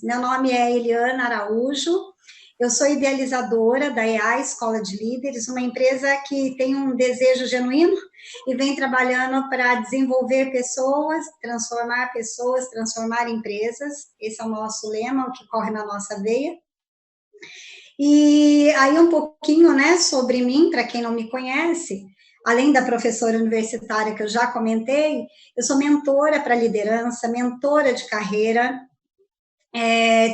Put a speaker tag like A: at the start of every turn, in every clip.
A: Meu nome é Eliana Araújo, eu sou idealizadora da EA, Escola de Líderes, uma empresa que tem um desejo genuíno e vem trabalhando para desenvolver pessoas, transformar empresas. Esse é o nosso lema, o que corre na nossa veia. E aí um pouquinho, né, sobre mim, para quem não me conhece. Além da professora universitária que eu já comentei, eu sou mentora para liderança, mentora de carreira,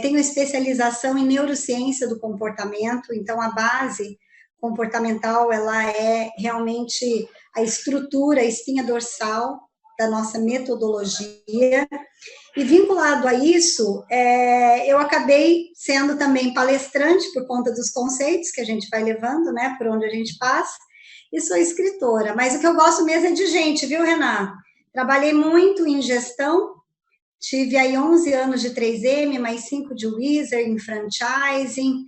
A: tenho especialização em neurociência do comportamento, então a base comportamental, ela é realmente a estrutura, a espinha dorsal da nossa metodologia. E vinculado a isso, eu acabei sendo também palestrante por conta dos conceitos que a gente vai levando, né, por onde a gente passa, e sou escritora. Mas o que eu gosto mesmo é de gente, viu, Renan? Trabalhei muito em gestão, tive aí 11 anos de 3M, mais 5 de Wizard, em franchising,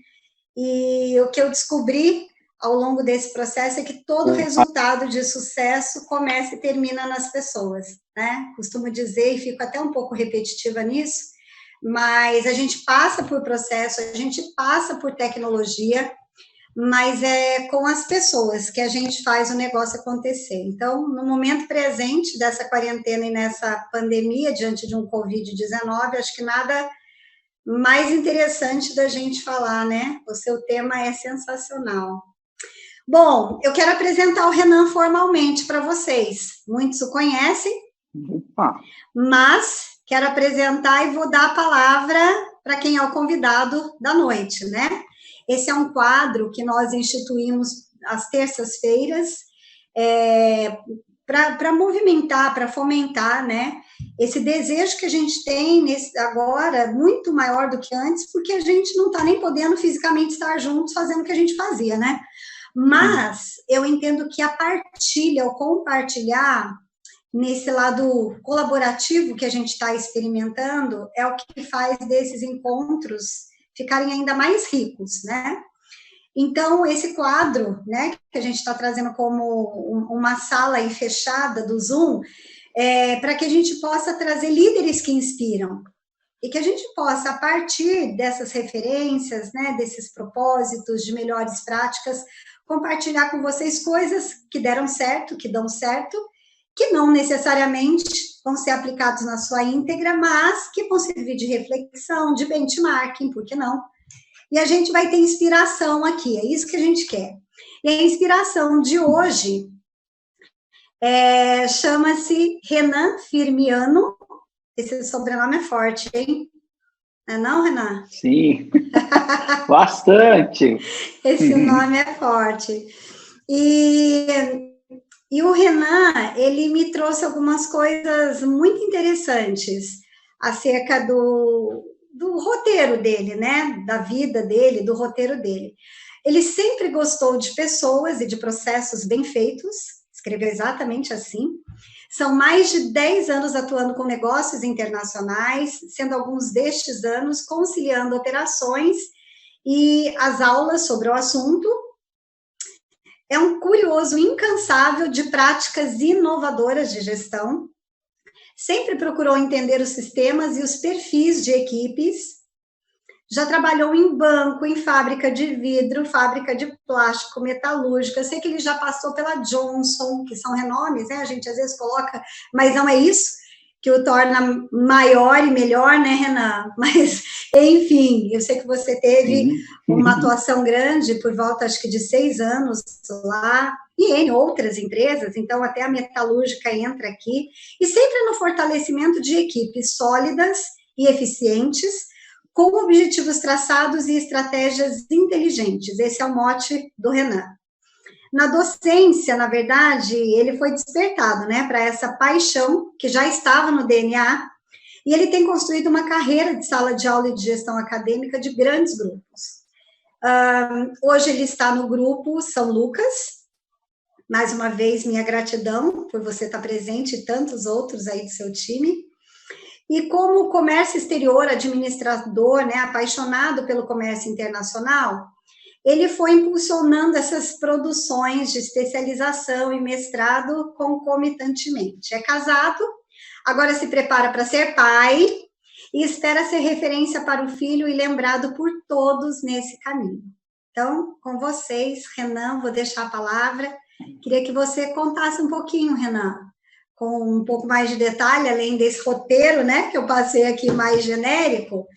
A: e o que eu descobri ao longo desse processo é que todo resultado de sucesso começa e termina nas pessoas, né? Costumo dizer, e fico até um pouco repetitiva nisso, mas a gente passa por processo, a gente passa por tecnologia, mas é com as pessoas que a gente faz o negócio acontecer. Então, no momento presente dessa quarentena e nessa pandemia, diante de um Covid-19, acho que nada mais interessante da gente falar, né? O seu tema é sensacional. Bom, eu quero apresentar o Renan formalmente para vocês. Muitos o conhecem, mas quero apresentar e vou dar a palavra para quem é o convidado da noite, né? Esse é um quadro que nós instituímos às terças-feiras para movimentar, para fomentar, né? Esse desejo que a gente tem agora, muito maior do que antes, porque a gente não está nem podendo fisicamente estar juntos fazendo o que a gente fazia, né? Mas eu entendo que a partilha, o compartilhar, nesse lado colaborativo que a gente está experimentando, é o que faz desses encontros ficarem ainda mais ricos, né? Então, esse quadro, né, que a gente está trazendo como uma sala aí fechada do Zoom, para que a gente possa trazer líderes que inspiram, e que a gente possa, a partir dessas referências, né, desses propósitos de melhores práticas, compartilhar com vocês coisas que deram certo, que dão certo, que não necessariamente vão ser aplicados na sua íntegra, mas que vão servir de reflexão, de benchmarking, por que não? E a gente vai ter inspiração aqui, é isso que a gente quer. E a inspiração de hoje chama-se Renan Firmiano. Esse sobrenome é forte, hein? Não é não, Renan?
B: Sim, bastante.
A: Esse nome é forte. E o Renan, ele me trouxe algumas coisas muito interessantes acerca do roteiro dele, né? Da vida dele, do roteiro dele. Ele sempre gostou de pessoas e de processos bem feitos, escreveu exatamente assim. São mais de 10 anos atuando com negócios internacionais, sendo alguns destes anos conciliando operações e as aulas sobre o assunto. É um curioso incansável de práticas inovadoras de gestão. Sempre procurou entender os sistemas e os perfis de equipes. Já trabalhou em banco, em fábrica de vidro, fábrica de plástico, metalúrgica. Eu sei que ele já passou pela Johnson, que são renomes, né? A gente às vezes coloca, mas não é isso que o torna maior e melhor, né, Renan? Mas, enfim, eu sei que você teve uma atuação grande por volta, acho que de 6 anos lá, e em outras empresas, então até a metalúrgica entra aqui, e sempre no fortalecimento de equipes sólidas e eficientes, com objetivos traçados e estratégias inteligentes. Esse é o mote do Renan. Na docência, na verdade, ele foi despertado, né, para essa paixão que já estava no DNA, e ele tem construído uma carreira de sala de aula e de gestão acadêmica de grandes grupos. Hoje ele está no grupo São Lucas. Mais uma vez, minha gratidão por você estar presente e tantos outros aí do seu time. E como comércio exterior, administrador, né, apaixonado pelo comércio internacional, ele foi impulsionando essas produções de especialização e mestrado concomitantemente. É casado, agora se prepara para ser pai, e espera ser referência para o filho e lembrado por todos nesse caminho. Então, com vocês, Renan, vou deixar a palavra. Queria que você contasse um pouquinho, Renan, com um pouco mais de detalhe, além desse roteiro, né, que eu passei aqui mais genérico,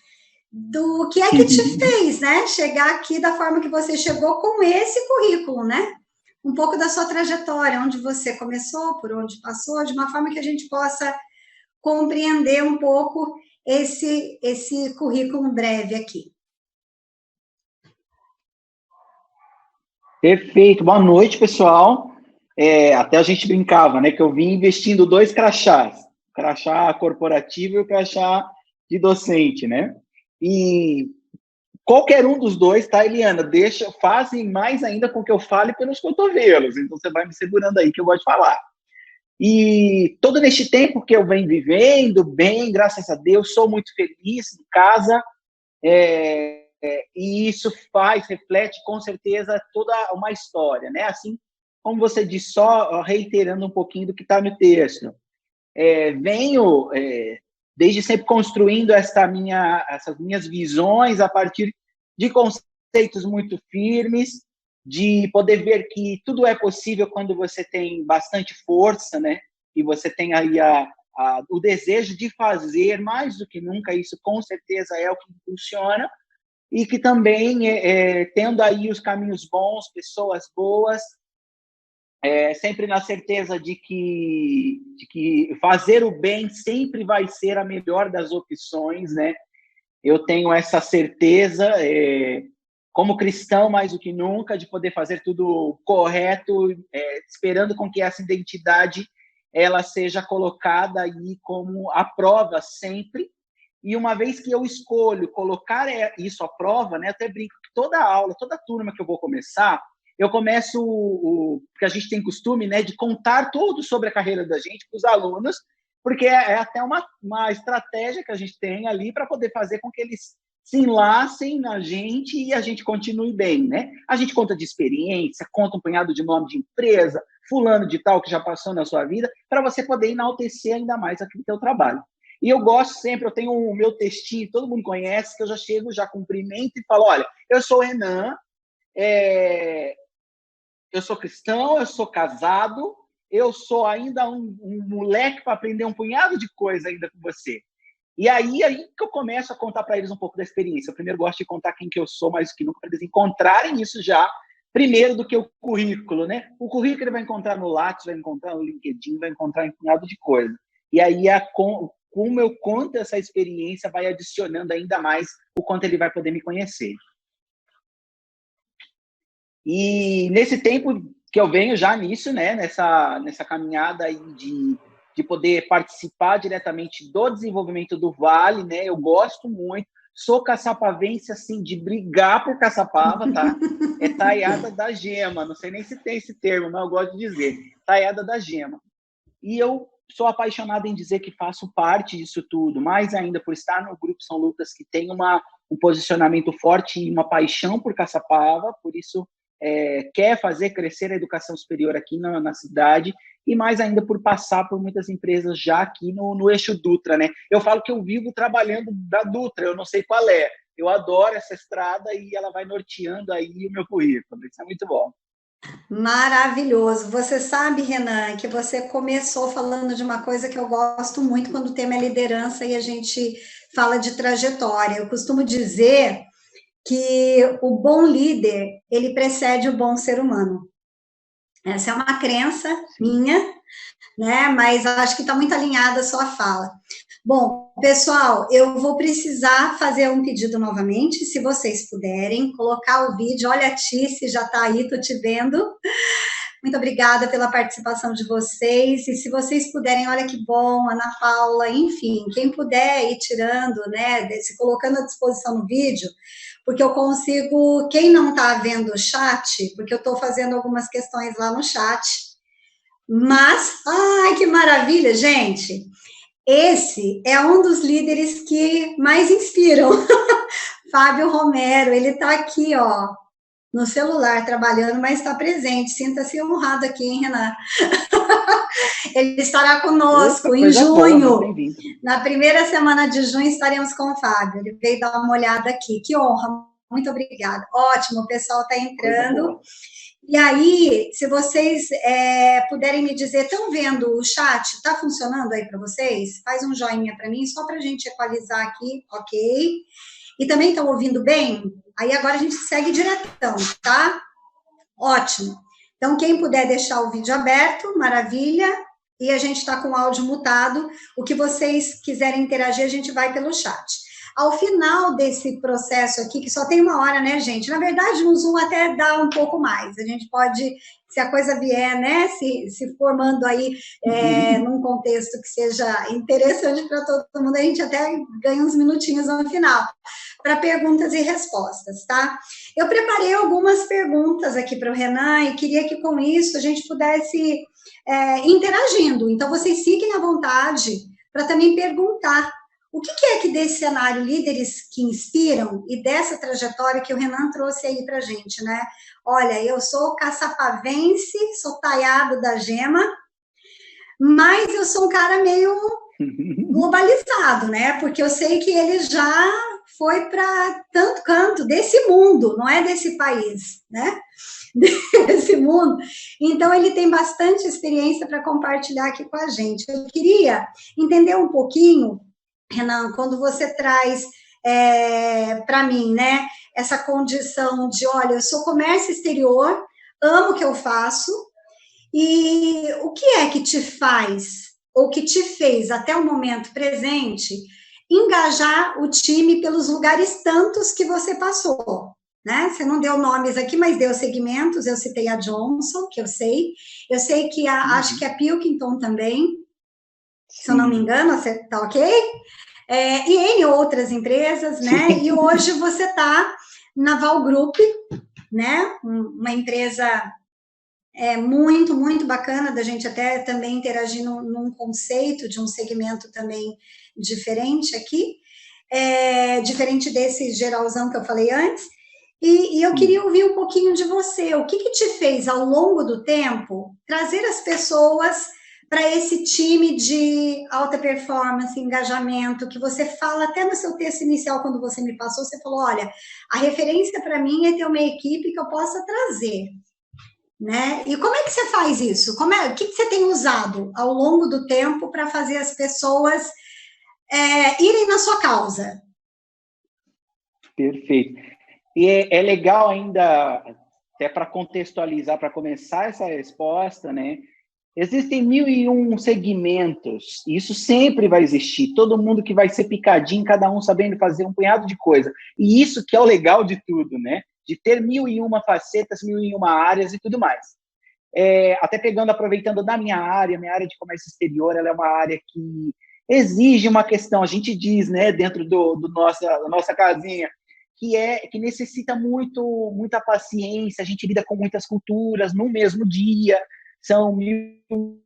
A: do que é que te fez, né, chegar aqui da forma que você chegou com esse currículo, né? Um pouco da sua trajetória, onde você começou, por onde passou, de uma forma que a gente possa compreender um pouco esse currículo breve aqui.
B: Perfeito. Boa noite, pessoal. Até a gente brincava, né, que eu vim investindo 2 crachás, o crachá corporativo e o crachá de docente, né? E qualquer um dos dois, tá, Eliana? Fazem mais ainda com que eu fale pelos cotovelos. Então, você vai me segurando aí que eu gosto de falar. E todo neste tempo que eu venho vivendo bem, graças a Deus, sou muito feliz em casa, e isso reflete com certeza toda uma história, né? Assim como você disse, só reiterando um pouquinho do que está no texto. Venho desde sempre construindo essas minhas visões a partir de conceitos muito firmes, de poder ver que tudo é possível quando você tem bastante força, né? E você tem aí o desejo de fazer mais do que nunca, isso com certeza é o que funciona, e que também, tendo aí os caminhos bons, pessoas boas, sempre na certeza de que fazer o bem sempre vai ser a melhor das opções, né? Eu tenho essa certeza, como cristão mais do que nunca, de poder fazer tudo correto, esperando com que essa identidade ela seja colocada aí como a prova sempre. E uma vez que eu escolho colocar isso à prova, né, até brinco que toda aula, toda turma que eu vou começar, eu começo, porque a gente tem costume, né, de contar tudo sobre a carreira da gente para os alunos, porque é até uma estratégia que a gente tem ali para poder fazer com que eles se enlacem na gente e a gente continue bem, né? A gente conta de experiência, conta um punhado de nome de empresa, fulano de tal que já passou na sua vida, para você poder enaltecer ainda mais aquele teu trabalho. E eu gosto sempre, eu tenho o meu textinho, todo mundo conhece, que eu já chego, já cumprimento e falo, olha, eu sou o Renan, eu sou cristão, eu sou casado, eu sou ainda um moleque para aprender um punhado de coisa ainda com você. E aí que eu começo a contar para eles um pouco da experiência. Eu primeiro gosto de contar quem que eu sou, mais do que nunca, para eles encontrarem isso já, primeiro do que o currículo, né? O currículo ele vai encontrar no Lattes, vai encontrar no LinkedIn, vai encontrar em um punhado de coisa. E aí, como eu conto essa experiência, vai adicionando ainda mais o quanto ele vai poder me conhecer. E nesse tempo que eu venho já nisso, né, nessa caminhada aí de poder participar diretamente do desenvolvimento do Vale, né, eu gosto muito, sou caçapavense, assim, de brigar por Caçapava, tá? É taiada da gema, não sei nem se tem esse termo, mas eu gosto de dizer, taiada da gema. E eu sou apaixonado em dizer que faço parte disso tudo, mais ainda por estar no Grupo São Lucas, que tem um posicionamento forte e uma paixão por Caçapava, por isso quer fazer crescer a educação superior aqui na cidade, e mais ainda por passar por muitas empresas já aqui no eixo Dutra, né? Eu falo que eu vivo trabalhando da Dutra, eu não sei qual é. Eu adoro essa estrada e ela vai norteando aí o meu currículo. Isso é muito bom.
A: Maravilhoso. Você sabe, Renan, que você começou falando de uma coisa que eu gosto muito quando o tema é liderança e a gente fala de trajetória. Eu costumo dizer que o bom líder, ele precede o bom ser humano. Essa é uma crença minha, né? Mas acho que está muito alinhada a sua fala. Bom, pessoal, eu vou precisar fazer um pedido novamente, se vocês puderem, colocar o vídeo. Olha a Tice, já está aí, estou te vendo. Muito obrigada pela participação de vocês. E se vocês puderem, olha que bom, Ana Paula, enfim, quem puder ir tirando, né, se colocando à disposição no vídeo, porque eu consigo, quem não está vendo o chat, porque eu estou fazendo algumas questões lá no chat, mas, ai, que maravilha, gente! Esse é um dos líderes que mais inspiram. Fábio Romero, ele está aqui, ó, no celular trabalhando, mas está presente. Sinta-se honrado aqui, hein, Renan? Ele estará conosco
B: Opa,
A: em
B: coisa boa,
A: junho.
B: muito bem-vindo.
A: Na primeira semana de junho estaremos com o Fábio. Ele veio dar uma olhada aqui. Que honra, muito obrigada. Ótimo, o pessoal está entrando. E aí, se vocês puderem me dizer, estão vendo o chat? Está funcionando aí para vocês? Faz um joinha para mim, só para a gente equalizar aqui, ok? E também estão ouvindo bem? Aí agora a gente segue diretão, tá? Ótimo. Então, quem puder deixar o vídeo aberto, maravilha. E a gente está com o áudio mutado. O que vocês quiserem interagir, a gente vai pelo chat. Ao final desse processo aqui, que só tem 1 hora, né, gente? Na verdade, no Zoom até dá um pouco mais. A gente pode, se a coisa vier, né, se formando aí num contexto que seja interessante para todo mundo, a gente até ganha uns minutinhos no final, para perguntas e respostas, tá? Eu preparei algumas perguntas aqui para o Renan e queria que com isso a gente pudesse ir interagindo. Então, vocês fiquem à vontade para também perguntar o que é que desse cenário líderes que inspiram e dessa trajetória que o Renan trouxe aí para a gente, né? Olha, eu sou caçapavense, sou taiado da Gema, mas eu sou um cara meio globalizado, né? Porque eu sei que ele já foi para tanto canto desse mundo, não é desse país, né? Desse mundo. Então, ele tem bastante experiência para compartilhar aqui com a gente. Eu queria entender um pouquinho, Renan, quando você traz para mim, né, essa condição de, olha, eu sou comércio exterior, amo o que eu faço, e o que é que te faz, ou que te fez, até o momento presente, engajar o time pelos lugares tantos que você passou? Né? Você não deu nomes aqui, mas deu segmentos. Eu citei a Johnson, que eu sei que acho que a Pilkington também, se eu não me engano, você tá ok? E N outras empresas, né? E hoje você está na Val Group, né? Uma empresa muito, muito bacana da gente até também interagir num conceito de um segmento também diferente aqui, diferente desse geralzão que eu falei antes. E eu queria ouvir um pouquinho de você. O que te fez, ao longo do tempo, trazer as pessoas para esse time de alta performance, engajamento, que você fala até no seu texto inicial, quando você me passou, você falou, olha, a referência para mim é ter uma equipe que eu possa trazer. Né? E como é que você faz isso? O que você tem usado ao longo do tempo para fazer as pessoas irem na sua causa?
B: Perfeito. E é legal ainda, até para contextualizar, para começar essa resposta, né? Existem 1001 segmentos, e isso sempre vai existir. Todo mundo que vai ser picadinho, cada um sabendo fazer um punhado de coisa. E isso que é o legal de tudo, né? De ter 1001 facetas, 1001 áreas e tudo mais. Até aproveitando da minha área de comércio exterior, ela é uma área que exige uma questão, a gente diz, né, dentro da nossa casinha, que necessita muita paciência, a gente lida com muitas culturas no mesmo dia, são 1001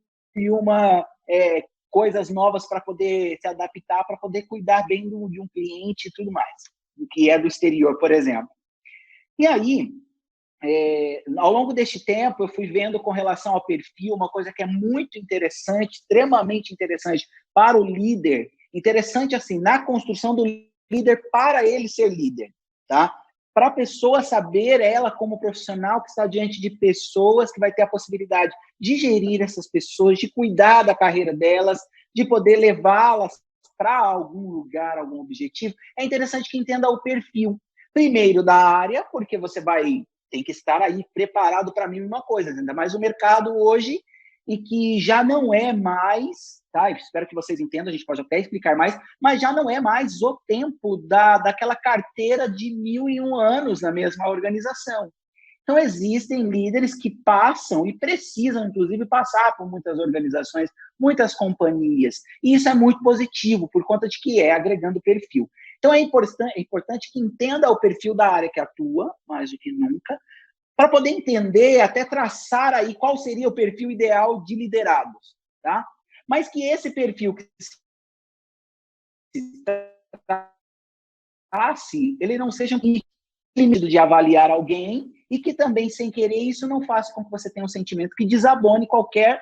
B: coisas novas para poder se adaptar, para poder cuidar bem de um cliente e tudo mais, que é do exterior, por exemplo. E aí, ao longo deste tempo, eu fui vendo com relação ao perfil uma coisa que é muito interessante, extremamente interessante para o líder, interessante assim, na construção do líder para ele ser líder, tá? Para a pessoa saber, ela como profissional que está diante de pessoas, que vai ter a possibilidade de gerir essas pessoas, de cuidar da carreira delas, de poder levá-las para algum lugar, algum objetivo, é interessante que entenda o perfil. Primeiro da área, porque você tem que estar aí preparado para mil e uma coisas, ainda mais o mercado hoje, e que já não é mais, tá? Espero que vocês entendam, a gente pode até explicar mais, mas já não é mais o tempo daquela carteira de 1001 anos na mesma organização. Então, existem líderes que passam e precisam, inclusive, passar por muitas organizações, muitas companhias. E isso é muito positivo, por conta de que agregando perfil. Então, é importante que entenda o perfil da área que atua, mais do que nunca, para poder entender, até traçar aí qual seria o perfil ideal de liderados, tá? Mas que esse perfil que se trace, ele não seja um limite de avaliar alguém e que também, sem querer, isso não faça com que você tenha um sentimento que desabone qualquer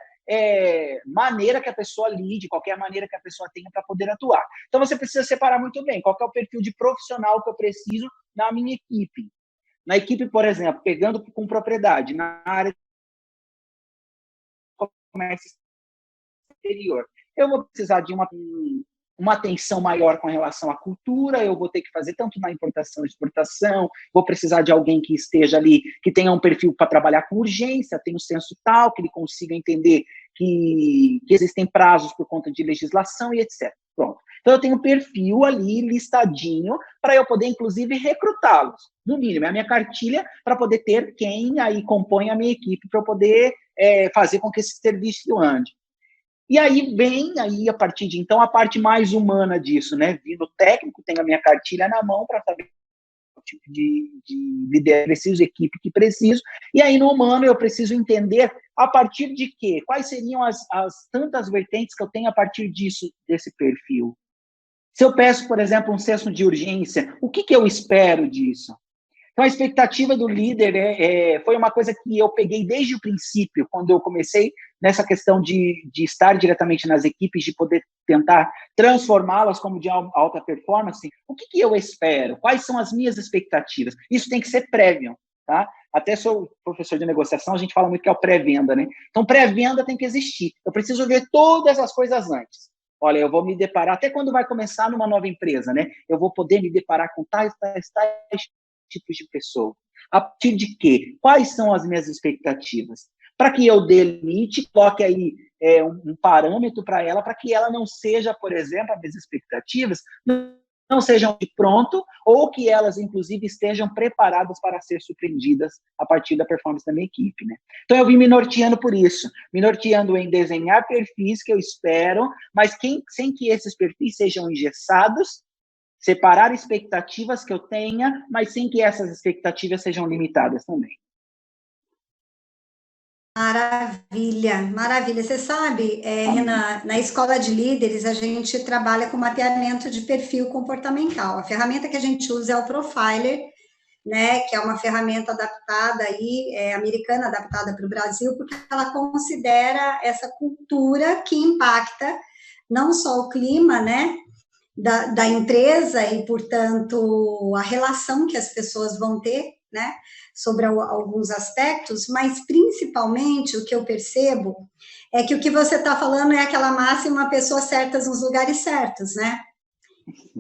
B: maneira que a pessoa lide, qualquer maneira que a pessoa tenha para poder atuar. Então, você precisa separar muito bem qual que é o perfil de profissional que eu preciso na minha equipe. Na equipe, por exemplo, pegando com propriedade, na área de comércio exterior, eu vou precisar de uma atenção maior com relação à cultura, eu vou ter que fazer tanto na importação e exportação, vou precisar de alguém que esteja ali, que tenha um perfil para trabalhar com urgência, tenha um senso tal, que ele consiga entender que existem prazos por conta de legislação e etc. Pronto. Então, eu tenho um perfil ali listadinho para eu poder, inclusive, recrutá-los. No mínimo, é a minha cartilha para poder ter quem aí compõe a minha equipe para eu poder fazer com que esse serviço ande. E aí vem, aí, a partir de então, a parte mais humana disso, né? Vindo técnico, tenho a minha cartilha na mão para saber o tipo de líder preciso, equipe que preciso. E aí, no humano, eu preciso entender a partir de quê? Quais seriam as tantas vertentes que eu tenho a partir disso, desse perfil? Se eu peço, por exemplo, um senso de urgência, o que eu espero disso? Então, a expectativa do líder foi uma coisa que eu peguei desde o princípio, quando eu comecei nessa questão de estar diretamente nas equipes, de poder tentar transformá-las como de alta performance. O que eu espero? Quais são as minhas expectativas? Isso tem que ser prévio, tá? Até sou professor de negociação, a gente fala muito que é o pré-venda, né? Então, pré-venda tem que existir. Eu preciso ver todas as coisas antes. Olha, eu vou me deparar, até quando vai começar numa nova empresa, né? Eu vou poder me deparar com tais tipos de pessoa. A partir de quê? Quais são as minhas expectativas? Para que eu delimite, coloque aí um parâmetro para ela, para que ela não seja, por exemplo, as minhas expectativas não sejam de pronto, ou que elas, inclusive, estejam preparadas para ser surpreendidas a partir da performance da minha equipe, né? Então, eu vim me norteando por isso, me norteando em desenhar perfis que eu espero, mas sem que esses perfis sejam engessados, separar expectativas que eu tenha, mas sem que essas expectativas sejam limitadas também.
A: Maravilha, maravilha. Você sabe, Renan, na escola de líderes, a gente trabalha com mapeamento de perfil comportamental. A ferramenta que a gente usa é o Profiler, né, que é uma ferramenta adaptada aí, americana, adaptada para o Brasil, porque ela considera essa cultura que impacta não só o clima, né, da empresa e, portanto, a relação que as pessoas vão ter, né, sobre alguns aspectos, mas principalmente o que eu percebo é que o que você está falando é aquela máxima pessoas certas nos lugares certos, né?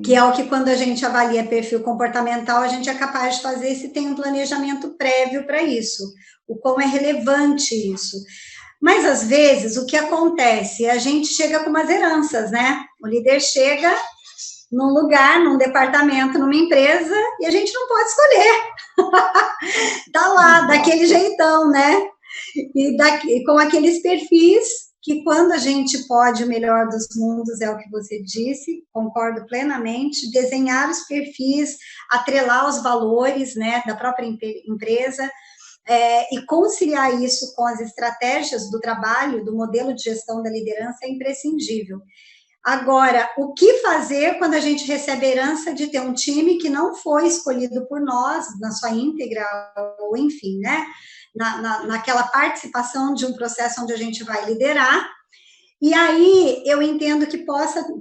A: Que é o que quando a gente avalia perfil comportamental, a gente é capaz de fazer se tem um planejamento prévio para isso, o quão é relevante isso. Mas, às vezes, o que acontece? A gente chega com umas heranças, né? O líder chega num lugar, num departamento, numa empresa, e a gente não pode escolher. Tá lá, daquele jeitão, né? E com aqueles perfis que quando a gente pode, o melhor dos mundos é o que você disse, concordo plenamente, desenhar os perfis, atrelar os valores, né, da própria empresa, e conciliar isso com as estratégias do trabalho, do modelo de gestão da liderança é imprescindível. Agora, o que fazer quando a gente recebe a herança de ter um time que não foi escolhido por nós, na sua íntegra, ou enfim, né? Naquela participação de um processo onde a gente vai liderar, e aí eu entendo que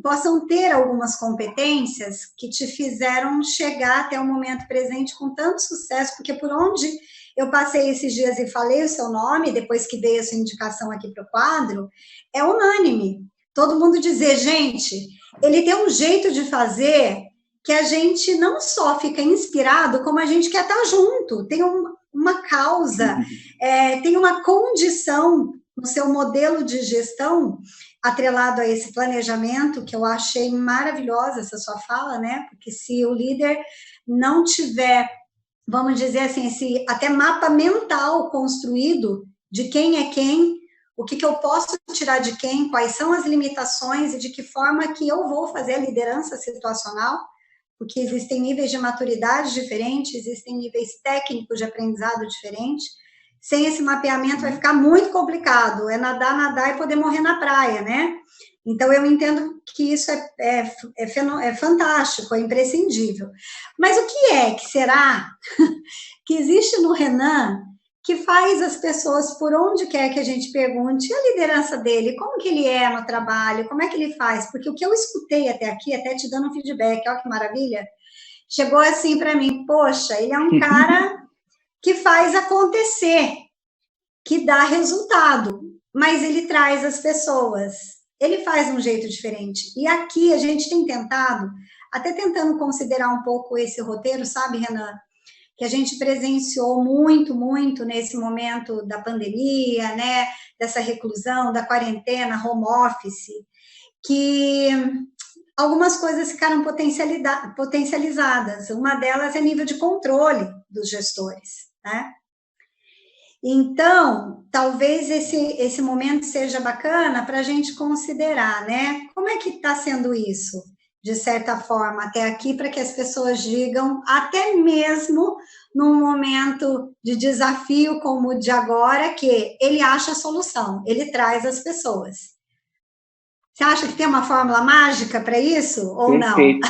A: possam ter algumas competências que te fizeram chegar até o momento presente com tanto sucesso, porque por onde eu passei esses dias e falei o seu nome, depois que veio a sua indicação aqui para o quadro, é unânime. Todo mundo dizer, gente, ele tem um jeito de fazer que a gente não só fica inspirado, como a gente quer estar junto, tem uma causa, tem uma condição no seu modelo de gestão atrelado a esse planejamento, que eu achei maravilhosa essa sua fala, né? Porque se o líder não tiver, vamos dizer assim, esse até mapa mental construído de quem é quem, o que eu posso tirar de quem, quais são as limitações e de que forma que eu vou fazer a liderança situacional, porque existem níveis de maturidade diferentes, existem níveis técnicos de aprendizado diferentes. Sem esse mapeamento vai ficar muito complicado, é nadar e poder morrer na praia, né? Então, eu entendo que isso é fantástico, é imprescindível. Mas o que será que existe no Renan que faz as pessoas, por onde quer que a gente pergunte, a liderança dele, como que ele é no trabalho, como é que ele faz, porque o que eu escutei até aqui, até te dando um feedback, olha que maravilha, chegou assim para mim, poxa, ele é um cara que faz acontecer, que dá resultado, mas ele traz as pessoas, ele faz um jeito diferente. E aqui a gente tem tentado, até tentando considerar um pouco esse roteiro, sabe, Renan? Que a gente presenciou muito, muito nesse momento da pandemia, né? Dessa reclusão, da quarentena, home office, que algumas coisas ficaram potencializadas. Uma delas é nível de controle dos gestores, né? Então, talvez esse momento seja bacana para a gente considerar, né? Como é que está sendo isso, de certa forma, até aqui, para que as pessoas digam, até mesmo num momento de desafio como o de agora, que ele acha a solução, ele traz as pessoas. Você acha que tem uma fórmula mágica para isso ou
B: Perfeito.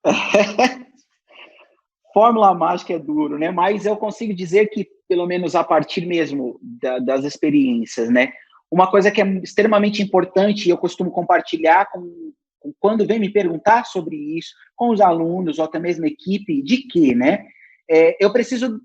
A: Não?
B: Fórmula mágica é duro, né? Mas eu consigo dizer que, pelo menos a partir mesmo das experiências, né? Uma coisa que é extremamente importante e eu costumo compartilhar quando vem me perguntar sobre isso, com os alunos ou até mesmo equipe, de que, né? Eu preciso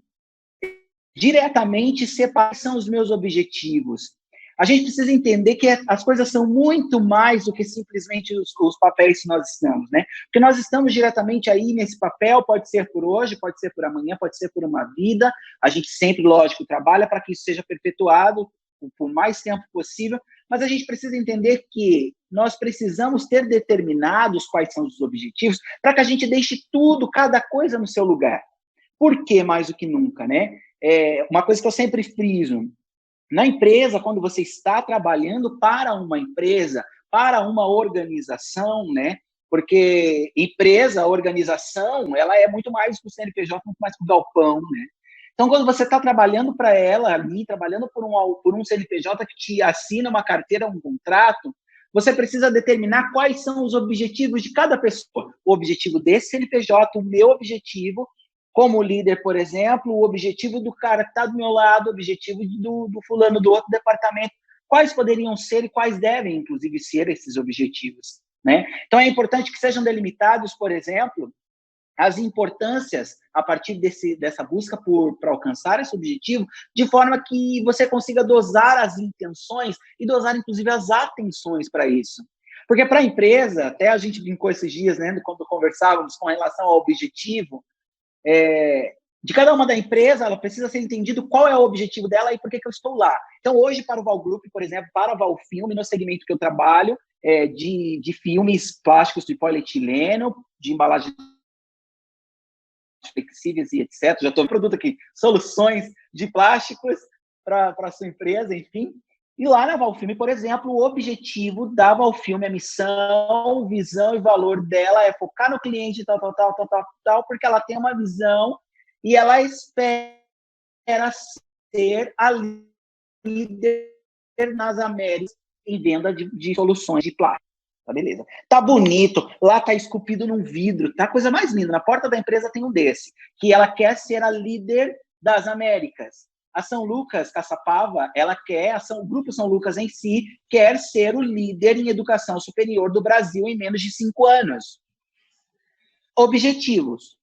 B: diretamente separar quais são os meus objetivos. A gente precisa entender que as coisas são muito mais do que simplesmente os papéis que nós estamos, né? Porque nós estamos diretamente aí nesse papel, pode ser por hoje, pode ser por amanhã, pode ser por uma vida. A gente sempre, lógico, trabalha para que isso seja perpetuado por mais tempo possível, mas a gente precisa entender que nós precisamos ter determinados quais são os objetivos para que a gente deixe tudo, cada coisa no seu lugar. Por que mais do que nunca, né? Uma coisa que eu sempre friso, na empresa, quando você está trabalhando para uma empresa, para uma organização, né? Porque empresa, organização, ela é muito mais que o CNPJ, muito mais que o galpão, né? Então, quando você está trabalhando para ela ali, trabalhando por um CNPJ que te assina uma carteira, um contrato, você precisa determinar quais são os objetivos de cada pessoa. O objetivo desse CNPJ, o meu objetivo, como líder, por exemplo, o objetivo do cara que está do meu lado, o objetivo do fulano do outro departamento, quais poderiam ser e quais devem, inclusive, ser esses objetivos, né? Então, é importante que sejam delimitados, por exemplo, as importâncias a partir dessa busca para alcançar esse objetivo, de forma que você consiga dosar as intenções e dosar, inclusive, as atenções para isso. Porque para a empresa, até a gente brincou esses dias, né, quando conversávamos com relação ao objetivo, de cada uma da empresa, ela precisa ser entendido qual é o objetivo dela e por que eu estou lá. Então, hoje, para o Val Group, por exemplo, para a Val Filme, no segmento que eu trabalho, de filmes plásticos de polietileno, de embalagem flexíveis e etc. Já estou produto aqui, soluções de plásticos para a sua empresa, enfim. E lá na Valfilme, por exemplo, o objetivo da Valfilme, a missão, visão e valor dela é focar no cliente, tal, porque ela tem uma visão e ela espera ser a líder nas Américas em venda de soluções de plástico. Tá, beleza. Tá bonito, lá tá esculpido num vidro, tá? Coisa mais linda. Na porta da empresa tem um desse, que ela quer ser a líder das Américas. A São Lucas Caçapava, o Grupo São Lucas em si, quer ser o líder em educação superior do Brasil em menos de 5 anos. Objetivos.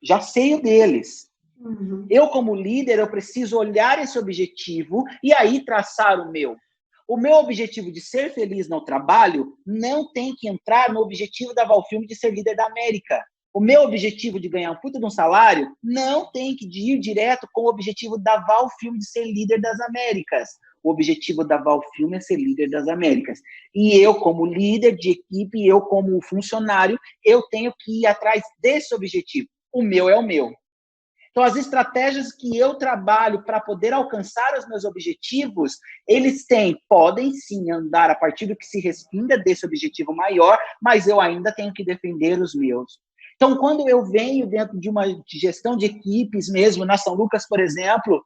B: Já sei o deles. Uhum. Eu, como líder, eu preciso olhar esse objetivo e aí traçar o meu. O meu objetivo de ser feliz no trabalho não tem que entrar no objetivo da Valfilme de ser líder da América. O meu objetivo de ganhar um puta de um salário não tem que ir direto com o objetivo da Valfilme de ser líder das Américas. O objetivo da Valfilme é ser líder das Américas. E eu, como líder de equipe, eu, como funcionário, eu tenho que ir atrás desse objetivo. O meu é o meu. Então, as estratégias que eu trabalho para poder alcançar os meus objetivos, podem sim andar a partir do que se respinga desse objetivo maior, mas eu ainda tenho que defender os meus. Então, quando eu venho dentro de uma gestão de equipes mesmo, na São Lucas, por exemplo,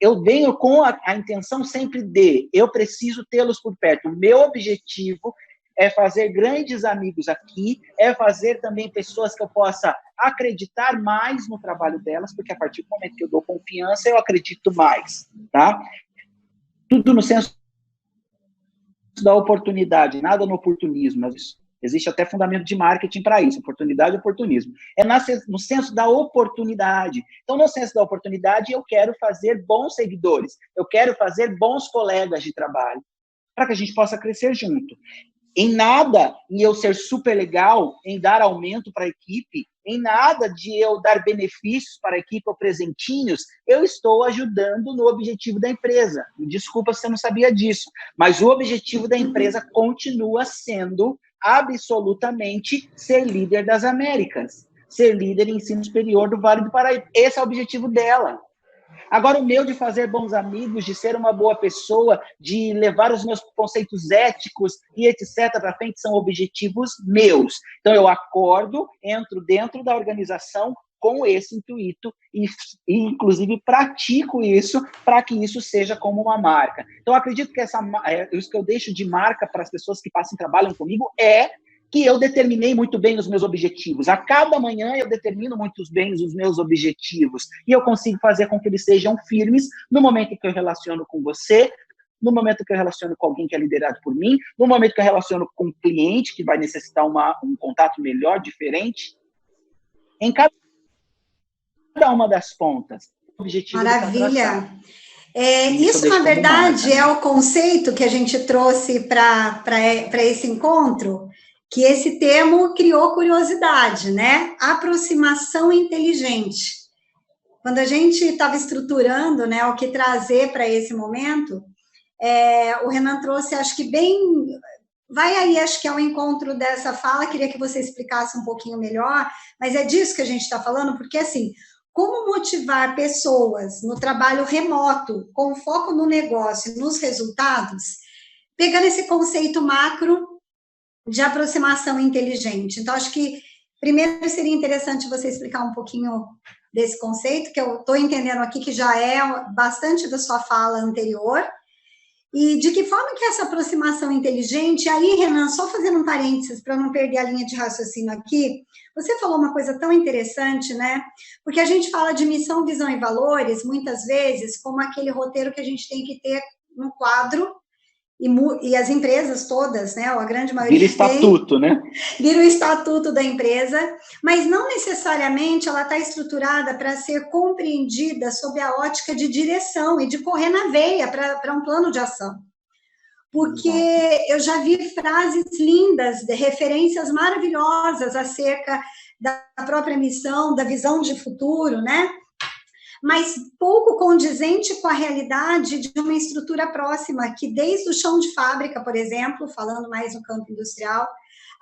B: eu venho com a intenção sempre eu preciso tê-los por perto. O meu objetivo é fazer grandes amigos aqui, é fazer também pessoas que eu possa acreditar mais no trabalho delas, porque a partir do momento que eu dou confiança, eu acredito mais, tá? Tudo no senso da oportunidade, nada no oportunismo, mas existe até fundamento de marketing para isso, oportunidade e oportunismo. É no senso da oportunidade. Então, no senso da oportunidade, eu quero fazer bons seguidores, eu quero fazer bons colegas de trabalho, para que a gente possa crescer junto. Em nada em eu ser super legal, em dar aumento para a equipe, em nada de eu dar benefícios para a equipe ou presentinhos, eu estou ajudando no objetivo da empresa. Desculpa se você não sabia disso, mas o objetivo da empresa continua sendo absolutamente ser líder das Américas, ser líder em ensino superior do Vale do Paraíba. Esse é o objetivo dela. Agora, o meu de fazer bons amigos, de ser uma boa pessoa, de levar os meus conceitos éticos e etc. para frente, são objetivos meus. Então, eu acordo, entro dentro da organização com esse intuito e inclusive, pratico isso para que isso seja como uma marca. Então, eu acredito que isso que eu deixo de marca para as pessoas que passam e trabalham comigo é que eu determinei muito bem os meus objetivos. A cada manhã eu determino muito bem os meus objetivos e eu consigo fazer com que eles sejam firmes no momento que eu relaciono com você, no momento que eu relaciono com alguém que é liderado por mim, no momento que eu relaciono com um cliente que vai necessitar um contato melhor, diferente. Em cada uma das pontas. O objetivo.
A: Maravilha! Isso, na verdade, marca, né? É o conceito que a gente trouxe para esse encontro, que esse termo criou curiosidade, né? Aproximação inteligente. Quando a gente estava estruturando, né, o que trazer para esse momento, o Renan trouxe, acho que bem... Vai aí, acho que é o encontro dessa fala, queria que você explicasse um pouquinho melhor, mas é disso que a gente está falando, porque, assim, como motivar pessoas no trabalho remoto, com foco no negócio e nos resultados, pegando esse conceito macro de aproximação inteligente. Então, acho que primeiro seria interessante você explicar um pouquinho desse conceito, que eu estou entendendo aqui que já é bastante da sua fala anterior, e de que forma que essa aproximação inteligente, aí, Renan, só fazendo um parênteses para não perder a linha de raciocínio aqui, você falou uma coisa tão interessante, né? Porque a gente fala de missão, visão e valores, muitas vezes, como aquele roteiro que a gente tem que ter no quadro, e as empresas todas, né, ou a grande maioria
B: vira estatuto, né?
A: Vira o estatuto da empresa, mas não necessariamente ela está estruturada para ser compreendida sob a ótica de direção e de correr na veia para um plano de ação. Porque eu já vi frases lindas, de referências maravilhosas acerca da própria missão, da visão de futuro, né? Mas pouco condizente com a realidade de uma estrutura próxima, que desde o chão de fábrica, por exemplo, falando mais no campo industrial,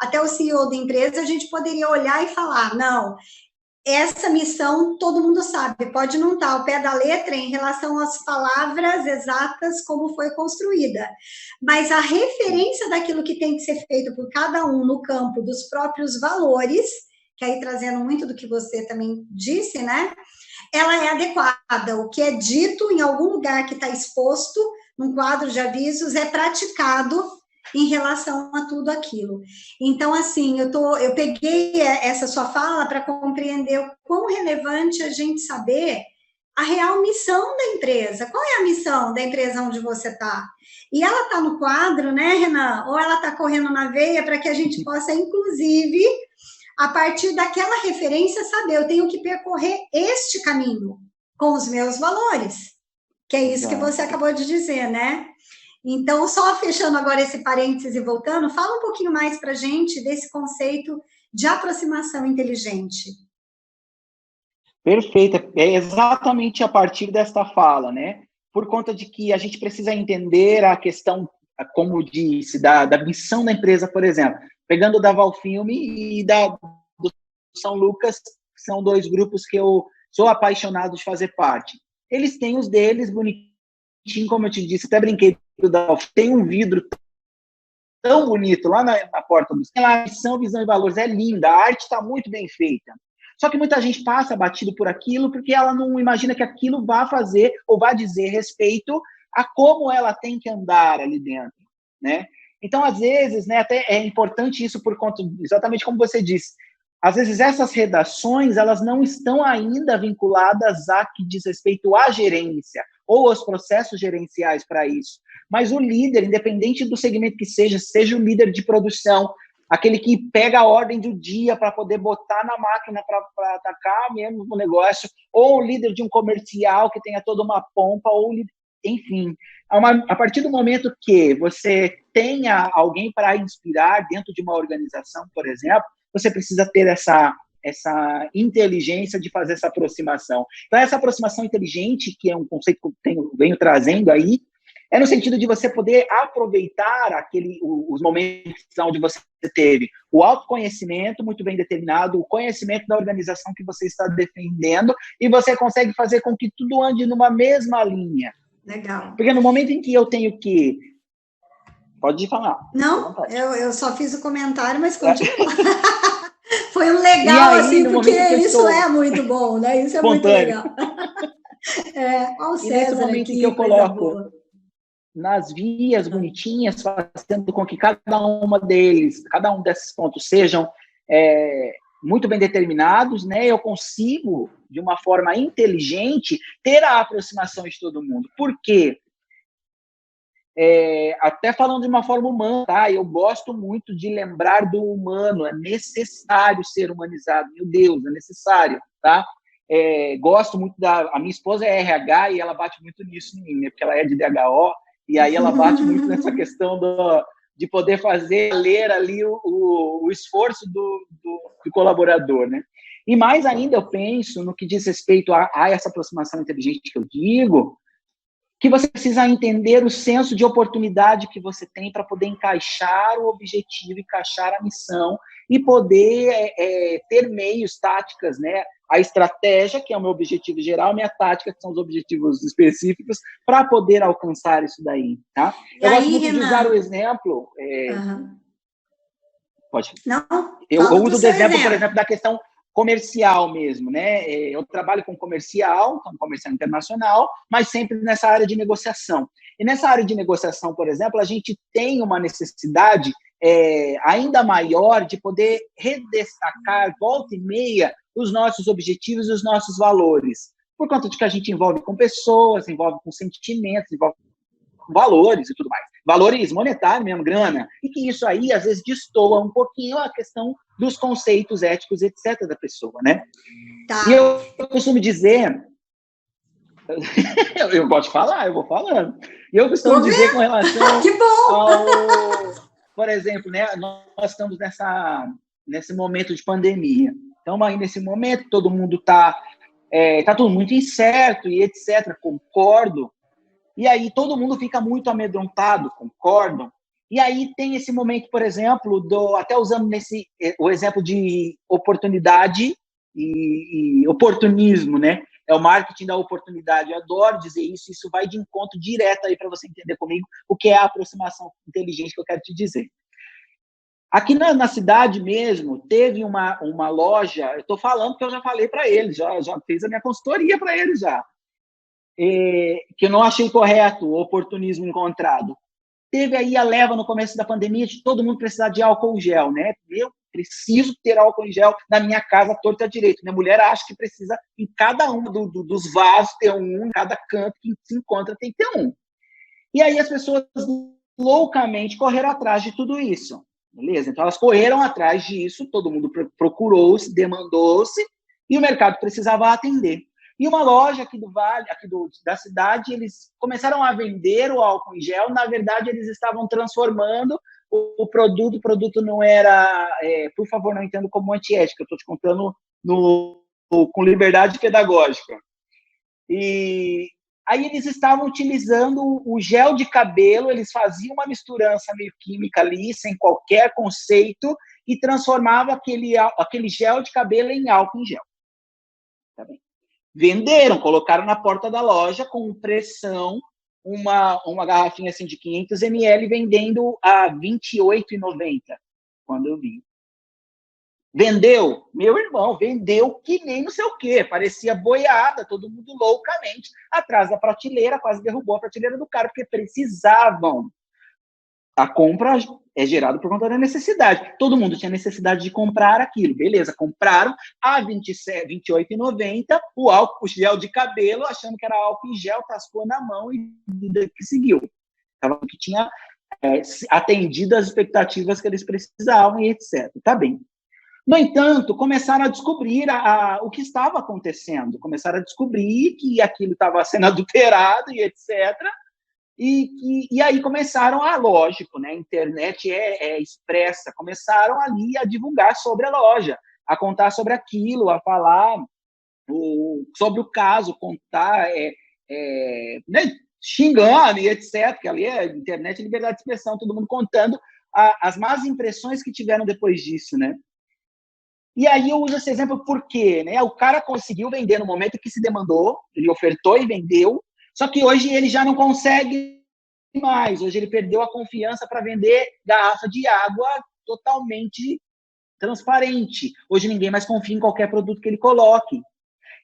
A: até o CEO da empresa, a gente poderia olhar e falar, não, essa missão todo mundo sabe, pode não estar ao pé da letra em relação às palavras exatas como foi construída, mas a referência daquilo que tem que ser feito por cada um no campo dos próprios valores, que aí trazendo muito do que você também disse, né? Ela é adequada. O que é dito em algum lugar que está exposto, num quadro de avisos, é praticado em relação a tudo aquilo. Então, assim, eu peguei essa sua fala para compreender o quão relevante a gente saber a real missão da empresa. Qual é a missão da empresa onde você está? E ela está no quadro, né, Renan? Ou ela está correndo na veia para que a gente possa, inclusive, a partir daquela referência, saber, eu tenho que percorrer este caminho com os meus valores, que é isso que você acabou de dizer, né? Então, só fechando agora esse parênteses e voltando, fala um pouquinho mais para a gente desse conceito de aproximação inteligente.
B: Perfeita, é exatamente a partir desta fala, né? Por conta de que a gente precisa entender a questão, como disse, da missão da empresa, por exemplo. Pegando o da Valfilme e do São Lucas, que são dois grupos que eu sou apaixonado de fazer parte. Eles têm os deles, bonitinho, como eu te disse, até brinquei do da Valfilme, tem um vidro tão bonito lá na porta do... A missão, visão e valores é linda, a arte está muito bem feita. Só que muita gente passa batido por aquilo porque ela não imagina que aquilo vai fazer ou vai dizer respeito a como ela tem que andar ali dentro, né? Então, às vezes, né, até é importante isso por conta, exatamente como você disse, às vezes essas redações, elas não estão ainda vinculadas a que diz respeito à gerência ou aos processos gerenciais para isso. Mas o líder, independente do segmento que seja o líder de produção, aquele que pega a ordem do dia para poder botar na máquina para atacar mesmo o negócio, ou o líder de um comercial que tenha toda uma pompa, ou enfim, a partir do momento que você tenha alguém para inspirar dentro de uma organização, por exemplo, você precisa ter essa inteligência de fazer essa aproximação. Então, essa aproximação inteligente, que é um conceito que eu venho trazendo aí, é no sentido de você poder aproveitar os momentos onde você teve o autoconhecimento muito bem determinado, o conhecimento da organização que você está defendendo, e você consegue fazer com que tudo ande numa mesma linha.
A: Legal.
B: Porque no momento em que eu tenho que... Pode falar.
A: Não, eu só fiz o comentário, mas continua. Foi um legal, aí, assim, porque isso é muito bom, né? Isso é muito legal. Olha o César, e nesse momento aqui,
B: em que eu coloco nas vias bonitinhas, fazendo com que cada um desses pontos sejam muito bem determinados, né? Eu consigo, de uma forma inteligente, ter a aproximação de todo mundo. Por quê? Até falando de uma forma humana, tá? Eu gosto muito de lembrar do humano, é necessário ser humanizado, meu Deus, é necessário, tá? Gosto muito a minha esposa é RH e ela bate muito nisso em mim, né? Porque ela é de DHO, e aí ela bate muito nessa questão de poder ler ali o esforço do colaborador, né? E mais ainda eu penso no que diz respeito a essa aproximação inteligente que eu digo, que você precisa entender o senso de oportunidade que você tem para poder encaixar o objetivo, encaixar a missão e poder ter meios, táticas, né? A estratégia, que é o meu objetivo geral, a minha tática, que são os objetivos específicos, para poder alcançar isso daí, tá? Eu gosto muito de usar o exemplo... Pode.
A: Não,
B: eu uso o exemplo, por exemplo, da questão comercial mesmo, né? Eu trabalho com comercial internacional, mas sempre nessa área de negociação. E nessa área de negociação, por exemplo, a gente tem uma necessidade ainda maior de poder redestacar, volta e meia, os nossos objetivos e os nossos valores. Por conta de que a gente envolve com pessoas, envolve com sentimentos, envolve com valores e tudo mais. Valores monetários mesmo, grana. E que isso aí, às vezes, destoa um pouquinho a questão dos conceitos éticos, etc., da pessoa, né? Tá. E eu costumo dizer... eu gosto de falar, eu vou falando. E eu costumo dizer com relação
A: que bom!
B: ao... Por exemplo, né, nós estamos nesse momento de pandemia. Então, aí, nesse momento, todo mundo está tudo muito incerto e etc., concordo. E aí todo mundo fica muito amedrontado, concordam? E aí tem esse momento, por exemplo, até usando o exemplo de oportunidade e oportunismo, né? É o marketing da oportunidade. Eu adoro dizer isso, isso vai de encontro direto aí para você entender comigo o que é a aproximação inteligente que eu quero te dizer. Aqui na cidade mesmo, teve uma loja, eu estou falando que eu já falei para eles, já fiz a minha consultoria para eles já. Que eu não achei correto o oportunismo encontrado. Teve aí a leva no começo da pandemia de todo mundo precisar de álcool gel, né? Eu preciso ter álcool em gel na minha casa, torta à direita. Minha mulher acha que precisa, em cada um dos vasos, ter um, em cada canto que se encontra tem que ter um. E aí as pessoas loucamente correram atrás de tudo isso, beleza? Então elas correram atrás disso, todo mundo procurou-se, demandou-se, e o mercado precisava atender. E uma loja aqui do Vale, da cidade, eles começaram a vender o álcool em gel. Na verdade, eles estavam transformando o produto não era... por favor, não entendo como antiética, eu estou te contando com liberdade pedagógica. E aí eles estavam utilizando o gel de cabelo, eles faziam uma misturança meio química ali, sem qualquer conceito, e transformavam aquele gel de cabelo em álcool em gel. Tá bem? Venderam, colocaram na porta da loja com pressão uma garrafinha assim de 500 ml vendendo a R$ 28,90, quando eu vi. Vendeu? Meu irmão, vendeu que nem não sei o quê. Parecia boiada, todo mundo loucamente atrás da prateleira, quase derrubou a prateleira do cara, porque precisavam. A compra é gerada por conta da necessidade. Todo mundo tinha necessidade de comprar aquilo. Beleza, compraram a R$ 28,90 o álcool gel de cabelo, achando que era álcool em gel, tascou na mão e que seguiu. Que tinha atendido as expectativas que eles precisavam e etc. Tá bem. No entanto, começaram a descobrir o que estava acontecendo. Começaram a descobrir que aquilo estava sendo adulterado e etc., e aí começaram, lógico, né? A internet é expressa, começaram ali a divulgar sobre a loja, a contar sobre aquilo, a falar sobre o caso, contar, né? Xingando e etc., que ali é internet, liberdade de expressão, todo mundo contando as más impressões que tiveram depois disso, né? E aí eu uso esse exemplo porque, né? O cara conseguiu vender no momento que se demandou, ele ofertou e vendeu. Só que hoje ele já não consegue mais. Hoje ele perdeu a confiança para vender garrafa de água totalmente transparente. Hoje ninguém mais confia em qualquer produto que ele coloque.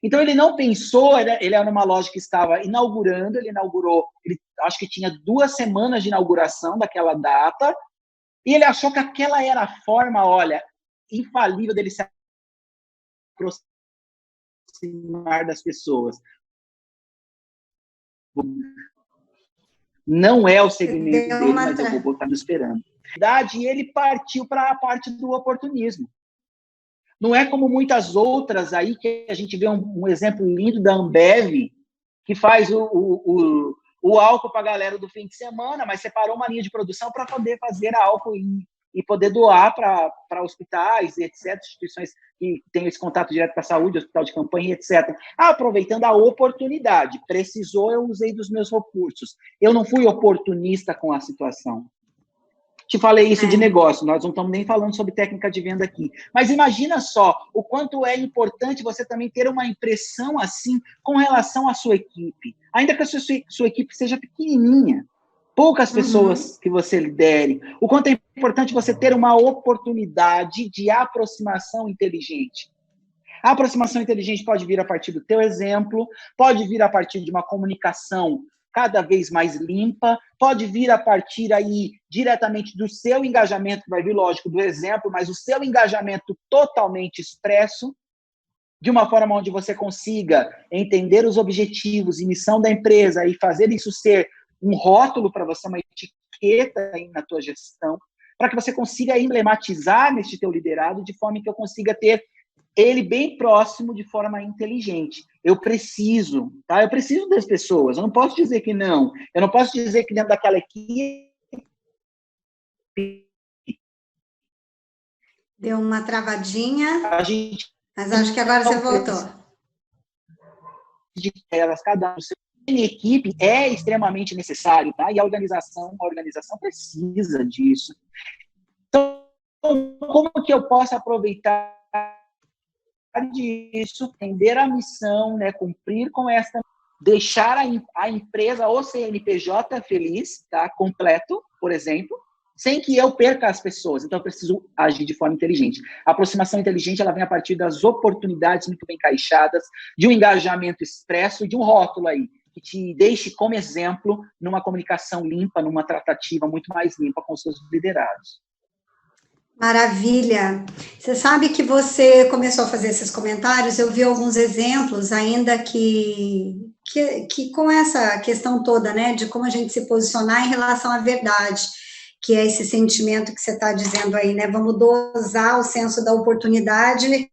B: Então ele não pensou, ele era uma loja que estava inaugurando, ele inaugurou, acho que tinha 2 semanas de inauguração daquela data, e ele achou que aquela era a forma, olha, infalível dele se aproximar das pessoas. Não é o segmento dele, mas eu vou estar esperando. Na verdade, ele partiu para a parte do oportunismo. Não é como muitas outras aí, que a gente vê um exemplo lindo da Ambev, que faz o álcool para a galera do fim de semana, mas separou uma linha de produção para poder fazer álcool e poder doar para hospitais e etc., instituições que têm esse contato direto com a saúde, hospital de campanha, etc. Aproveitando a oportunidade. Precisou, eu usei dos meus recursos. Eu não fui oportunista com a situação. Te falei isso de negócio, nós não estamos nem falando sobre técnica de venda aqui. Mas imagina só o quanto é importante você também ter uma impressão assim com relação à sua equipe. Ainda que a sua equipe seja pequenininha, poucas pessoas que você lidere. O quanto é importante você ter uma oportunidade de aproximação inteligente. A aproximação inteligente pode vir a partir do teu exemplo, pode vir a partir de uma comunicação cada vez mais limpa, pode vir a partir aí diretamente do seu engajamento, que vai vir, lógico, do exemplo, mas o seu engajamento totalmente expresso, de uma forma onde você consiga entender os objetivos e missão da empresa e fazer isso ser um rótulo para você, uma etiqueta aí na tua gestão, para que você consiga emblematizar neste teu liderado de forma que eu consiga ter ele bem próximo de forma inteligente. Eu preciso, tá? Eu preciso das pessoas. Eu não posso dizer que não. Eu não posso dizer que dentro daquela equipe...
A: Deu uma travadinha, mas acho que agora você voltou.
B: Elas, cada um, em equipe é extremamente necessário, tá? E a organização precisa disso. Então, como que eu posso aproveitar disso, entender a missão, né, cumprir com esta, deixar a empresa ou CNPJ feliz, tá, completo, por exemplo, sem que eu perca as pessoas. Então, eu preciso agir de forma inteligente. A aproximação inteligente, ela vem a partir das oportunidades muito bem encaixadas, de um engajamento expresso, de um rótulo aí, que te deixe como exemplo numa comunicação limpa, numa tratativa muito mais limpa com os seus liderados.
A: Maravilha! Você sabe que você começou a fazer esses comentários, eu vi alguns exemplos, ainda que com essa questão toda, né, de como a gente se posicionar em relação à verdade, que é esse sentimento que você está dizendo aí, né, vamos dosar o senso da oportunidade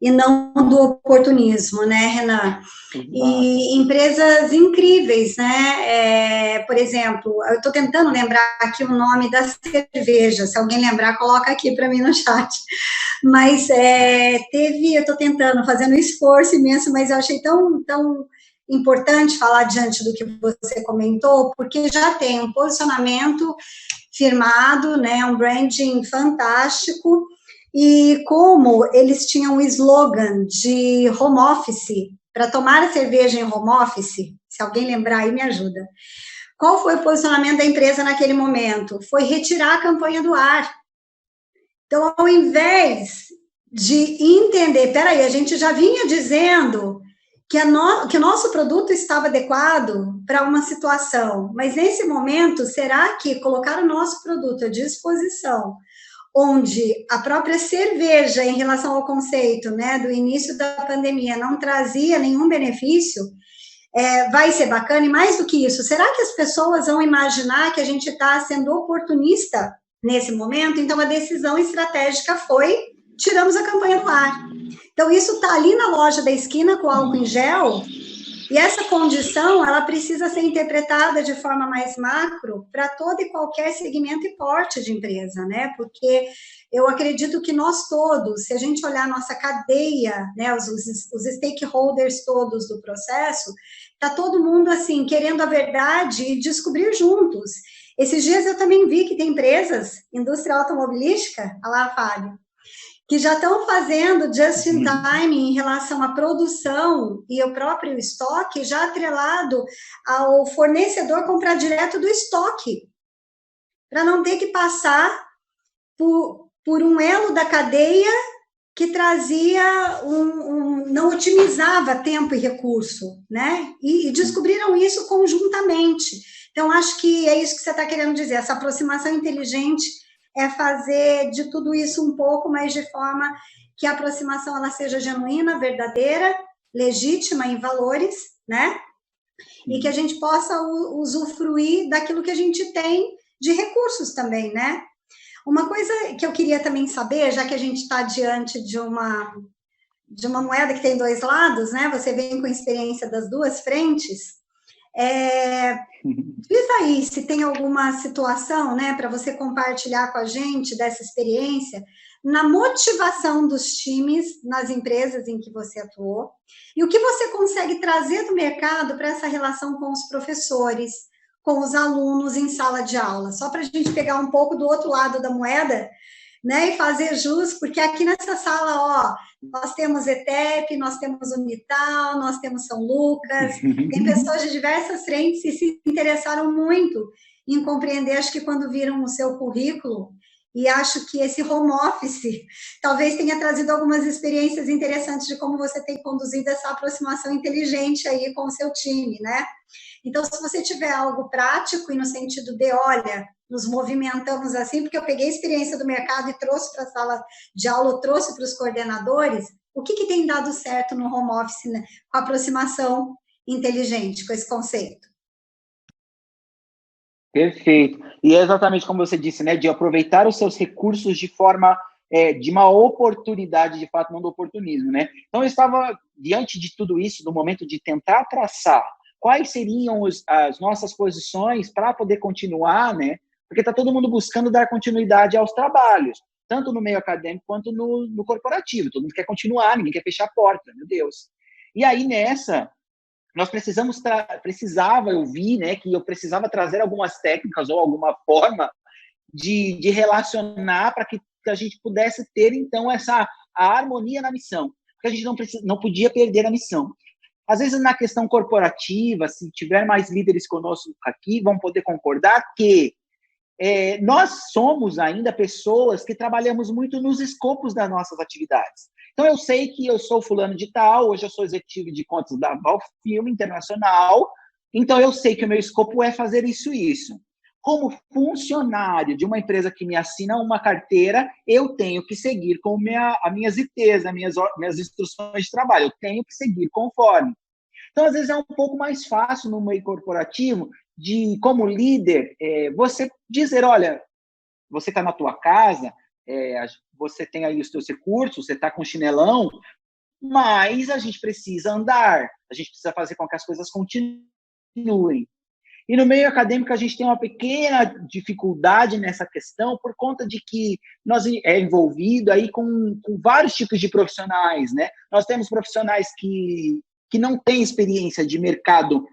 A: e não do oportunismo, né, Renan? E empresas incríveis, né? Por exemplo, eu estou tentando lembrar aqui o nome da cerveja, se alguém lembrar, coloca aqui para mim no chat. Mas eu estou tentando, fazendo um esforço imenso, mas eu achei tão importante falar diante do que você comentou, porque já tem um posicionamento firmado, né? Um branding fantástico. E como eles tinham um slogan de home office, para tomar a cerveja em home office, se alguém lembrar aí, me ajuda. Qual foi o posicionamento da empresa naquele momento? Foi retirar a campanha do ar. Então, ao invés de entender, peraí, a gente já vinha dizendo que o nosso produto estava adequado para uma situação, mas nesse momento, será que colocar o nosso produto à disposição, onde a própria cerveja, em relação ao conceito, né, do início da pandemia, não trazia nenhum benefício, vai ser bacana? E mais do que isso, será que as pessoas vão imaginar que a gente está sendo oportunista nesse momento? Então, a decisão estratégica foi: tiramos a campanha do ar. Então, isso está ali na loja da esquina com álcool em gel, e essa condição, ela precisa ser interpretada de forma mais macro para todo e qualquer segmento e porte de empresa, né? Porque eu acredito que nós todos, se a gente olhar a nossa cadeia, né, os stakeholders todos do processo, tá todo mundo, assim, querendo a verdade e descobrir juntos. Esses dias eu também vi que tem empresas, indústria automobilística, olha lá, Fábio, que já estão fazendo just in time em relação à produção e o próprio estoque, já atrelado ao fornecedor comprar direto do estoque, para não ter que passar por um elo da cadeia que trazia não otimizava tempo e recurso, né? E descobriram isso conjuntamente. Então, acho que é isso que você está querendo dizer, essa aproximação inteligente é fazer de tudo isso um pouco, mas de forma que a aproximação ela seja genuína, verdadeira, legítima em valores, né? E que a gente possa usufruir daquilo que a gente tem de recursos também, né? Uma coisa que eu queria também saber, já que a gente está diante de uma moeda que tem dois lados, né? Você vem com experiência das duas frentes. Diz aí se tem alguma situação, né, para você compartilhar com a gente dessa experiência na motivação dos times nas empresas em que você atuou e o que você consegue trazer do mercado para essa relação com os professores, com os alunos em sala de aula, só para a gente pegar um pouco do outro lado da moeda, né, e fazer jus, porque aqui nessa sala, ó, nós temos ETEP, nós temos Unital, nós temos São Lucas, tem pessoas de diversas frentes que se interessaram muito em compreender, acho que quando viram o seu currículo, e acho que esse home office talvez tenha trazido algumas experiências interessantes de como você tem conduzido essa aproximação inteligente aí com o seu time, né? Então, se você tiver algo prático e no sentido de, olha, nos movimentamos assim, porque eu peguei a experiência do mercado e trouxe para a sala de aula, trouxe para os coordenadores, o que tem dado certo no home office, né, com a aproximação inteligente, com esse conceito?
B: Perfeito. E é exatamente como você disse, né, de aproveitar os seus recursos de forma, de uma oportunidade, de fato, não do oportunismo, né? Então, eu estava, diante de tudo isso, no momento de tentar traçar quais seriam as nossas posições para poder continuar, né? Porque está todo mundo buscando dar continuidade aos trabalhos, tanto no meio acadêmico quanto no corporativo. Todo mundo quer continuar, ninguém quer fechar a porta, meu Deus. E aí, nessa, nós precisava, eu vi, né, que eu precisava trazer algumas técnicas ou alguma forma de relacionar para que a gente pudesse ter, então, a harmonia na missão. Porque a gente não podia perder a missão. Às vezes, na questão corporativa, se tiver mais líderes conosco aqui, vão poder concordar que nós somos ainda pessoas que trabalhamos muito nos escopos das nossas atividades. Então, eu sei que eu sou fulano de tal, hoje eu sou executivo de contas da Valfilm Internacional, então eu sei que o meu escopo é fazer isso e isso. Como funcionário de uma empresa que me assina uma carteira, eu tenho que seguir com as minhas ITs, as minhas instruções de trabalho, eu tenho que seguir conforme. Então, às vezes, é um pouco mais fácil no meio corporativo de, como líder, você dizer, olha, você está na tua casa, você tem aí os teus recursos, você está com chinelão, mas a gente precisa andar, a gente precisa fazer com que as coisas continuem. E no meio acadêmico a gente tem uma pequena dificuldade nessa questão por conta de que nós envolvido aí com vários tipos de profissionais, né? Nós temos profissionais que não têm experiência de mercado,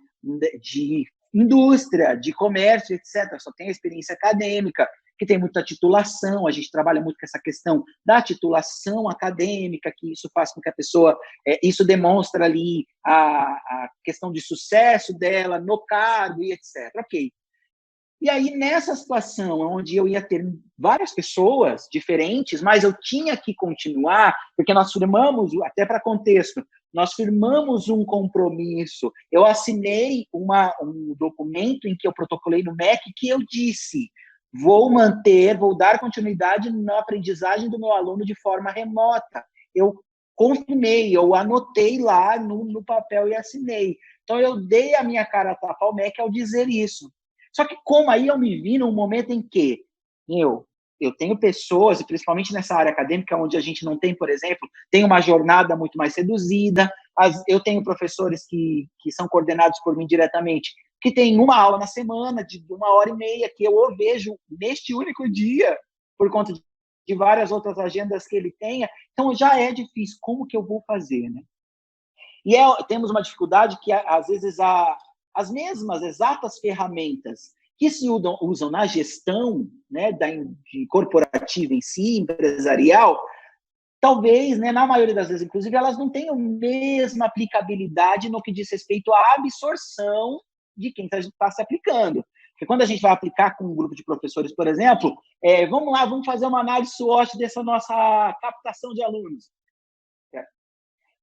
B: de indústria, de comércio, etc. Só tem a experiência acadêmica, que tem muita titulação, a gente trabalha muito com essa questão da titulação acadêmica, que isso faz com que a pessoa, isso demonstra ali a questão de sucesso dela no cargo e etc. Ok. E aí, nessa situação, onde eu ia ter várias pessoas diferentes, mas eu tinha que continuar, porque nós firmamos, até para contexto, nós firmamos um compromisso. Eu assinei um documento em que eu protocolei no MEC que eu disse: vou dar continuidade na aprendizagem do meu aluno de forma remota. Eu confirmei, eu anotei lá no papel e assinei. Então, eu dei a minha cara a tapa ao MEC ao dizer isso. Só que como aí eu me vi num momento em que eu tenho pessoas, e principalmente nessa área acadêmica, onde a gente não tem, por exemplo, tem uma jornada muito mais reduzida, eu tenho professores que são coordenados por mim diretamente, que tem uma aula na semana, de 1h30, que eu vejo neste único dia, por conta de várias outras agendas que ele tenha. Então, já é difícil. Como que eu vou fazer, né? E temos uma dificuldade que, às vezes, as mesmas exatas ferramentas que se usam na gestão, né, de corporativa em si, empresarial, talvez, né, na maioria das vezes, inclusive, elas não tenham a mesma aplicabilidade no que diz respeito à absorção de quem está se aplicando. Porque quando a gente vai aplicar com um grupo de professores, por exemplo, vamos lá, vamos fazer uma análise SWOT dessa nossa captação de alunos.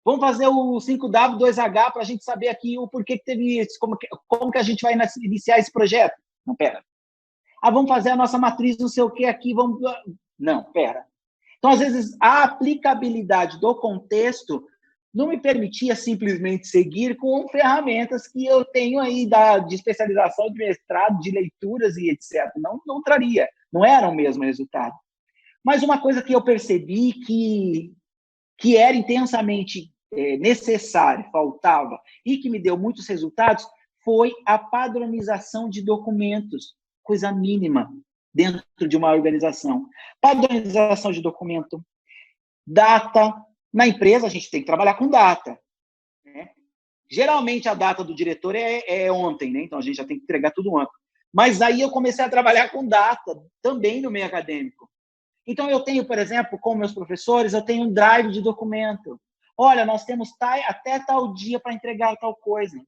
B: Vamos fazer o 5W, 2H, para a gente saber aqui o porquê que teve isso, como que a gente vai iniciar esse projeto. Não, pera. Vamos fazer a nossa matriz, não sei o que aqui, vamos... Não, pera. Então, às vezes, a aplicabilidade do contexto não me permitia simplesmente seguir com ferramentas que eu tenho aí de especialização, de mestrado, de leituras e etc. Não traria, não era o mesmo resultado. Mas uma coisa que eu percebi que era intensamente necessário, faltava, e que me deu muitos resultados, foi a padronização de documentos, coisa mínima dentro de uma organização. Padronização de documento, data. Na empresa, a gente tem que trabalhar com data, né? Geralmente, a data do diretor é ontem, né? Então, a gente já tem que entregar tudo ontem. Mas aí eu comecei a trabalhar com data, também no meio acadêmico. Então, eu tenho, por exemplo, com meus professores, eu tenho um drive de documento. Olha, nós temos até tal dia para entregar tal coisa.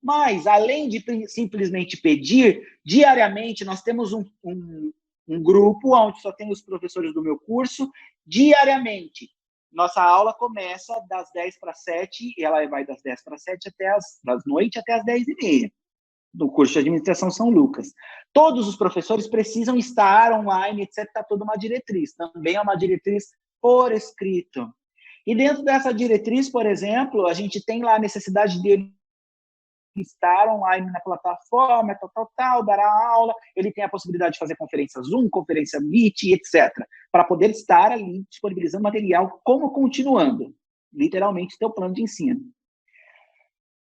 B: Mas, além de simplesmente pedir, diariamente, nós temos um grupo onde só tem os professores do meu curso. Diariamente, nossa aula começa das 10h para 7h, e ela vai das 10h para 7h das noite até as 10h30. Do curso de Administração São Lucas. Todos os professores precisam estar online, etc. Está toda uma diretriz. Também é uma diretriz por escrito. E dentro dessa diretriz, por exemplo, a gente tem lá a necessidade de estar online na plataforma, dar a aula. Ele tem a possibilidade de fazer conferência Zoom, conferência Meet, etc. Para poder estar ali disponibilizando material, como continuando, literalmente, seu plano de ensino.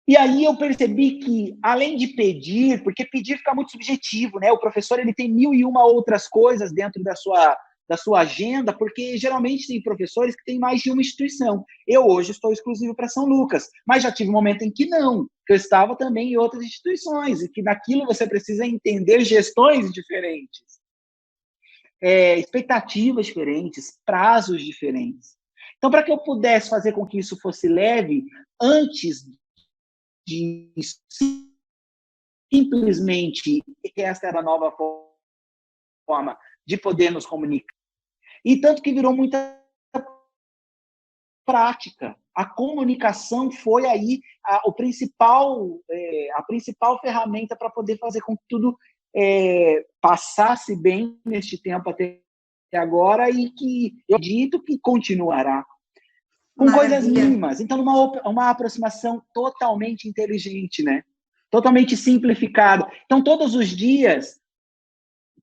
B: E aí eu percebi que, além de pedir, porque pedir fica muito subjetivo, né? O professor ele tem 1001 outras coisas dentro da sua agenda, porque geralmente tem professores que têm mais de uma instituição. Eu hoje estou exclusivo para São Lucas, mas já tive um momento em que não, que eu estava também em outras instituições, e que naquilo você precisa entender gestões diferentes, expectativas diferentes, prazos diferentes. Então, para que eu pudesse fazer com que isso fosse leve, antes de simplesmente essa era a nova forma de poder nos comunicar. E tanto que virou muita prática. A comunicação foi aí a principal ferramenta para poder fazer com que tudo passasse bem neste tempo até agora, e que eu acredito que continuará. Com Maravilha. Coisas mínimas. Então, uma aproximação totalmente inteligente, né? Totalmente simplificada. Então, todos os dias,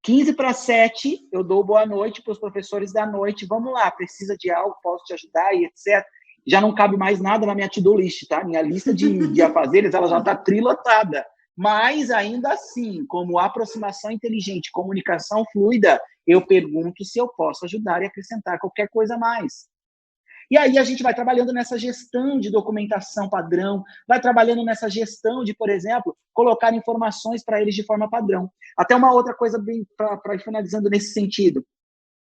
B: 6h45, eu dou boa noite para os professores da noite. Vamos lá, precisa de algo, posso te ajudar, e etc. Já não cabe mais nada na minha to-do list, tá? Minha lista de afazeres, ela já está trilotada. Mas, ainda assim, como aproximação inteligente, comunicação fluida, eu pergunto se eu posso ajudar e acrescentar qualquer coisa a mais. E aí a gente vai trabalhando nessa gestão de documentação padrão, vai trabalhando nessa gestão de, por exemplo, colocar informações para eles de forma padrão. Até uma outra coisa, bem para ir finalizando nesse sentido.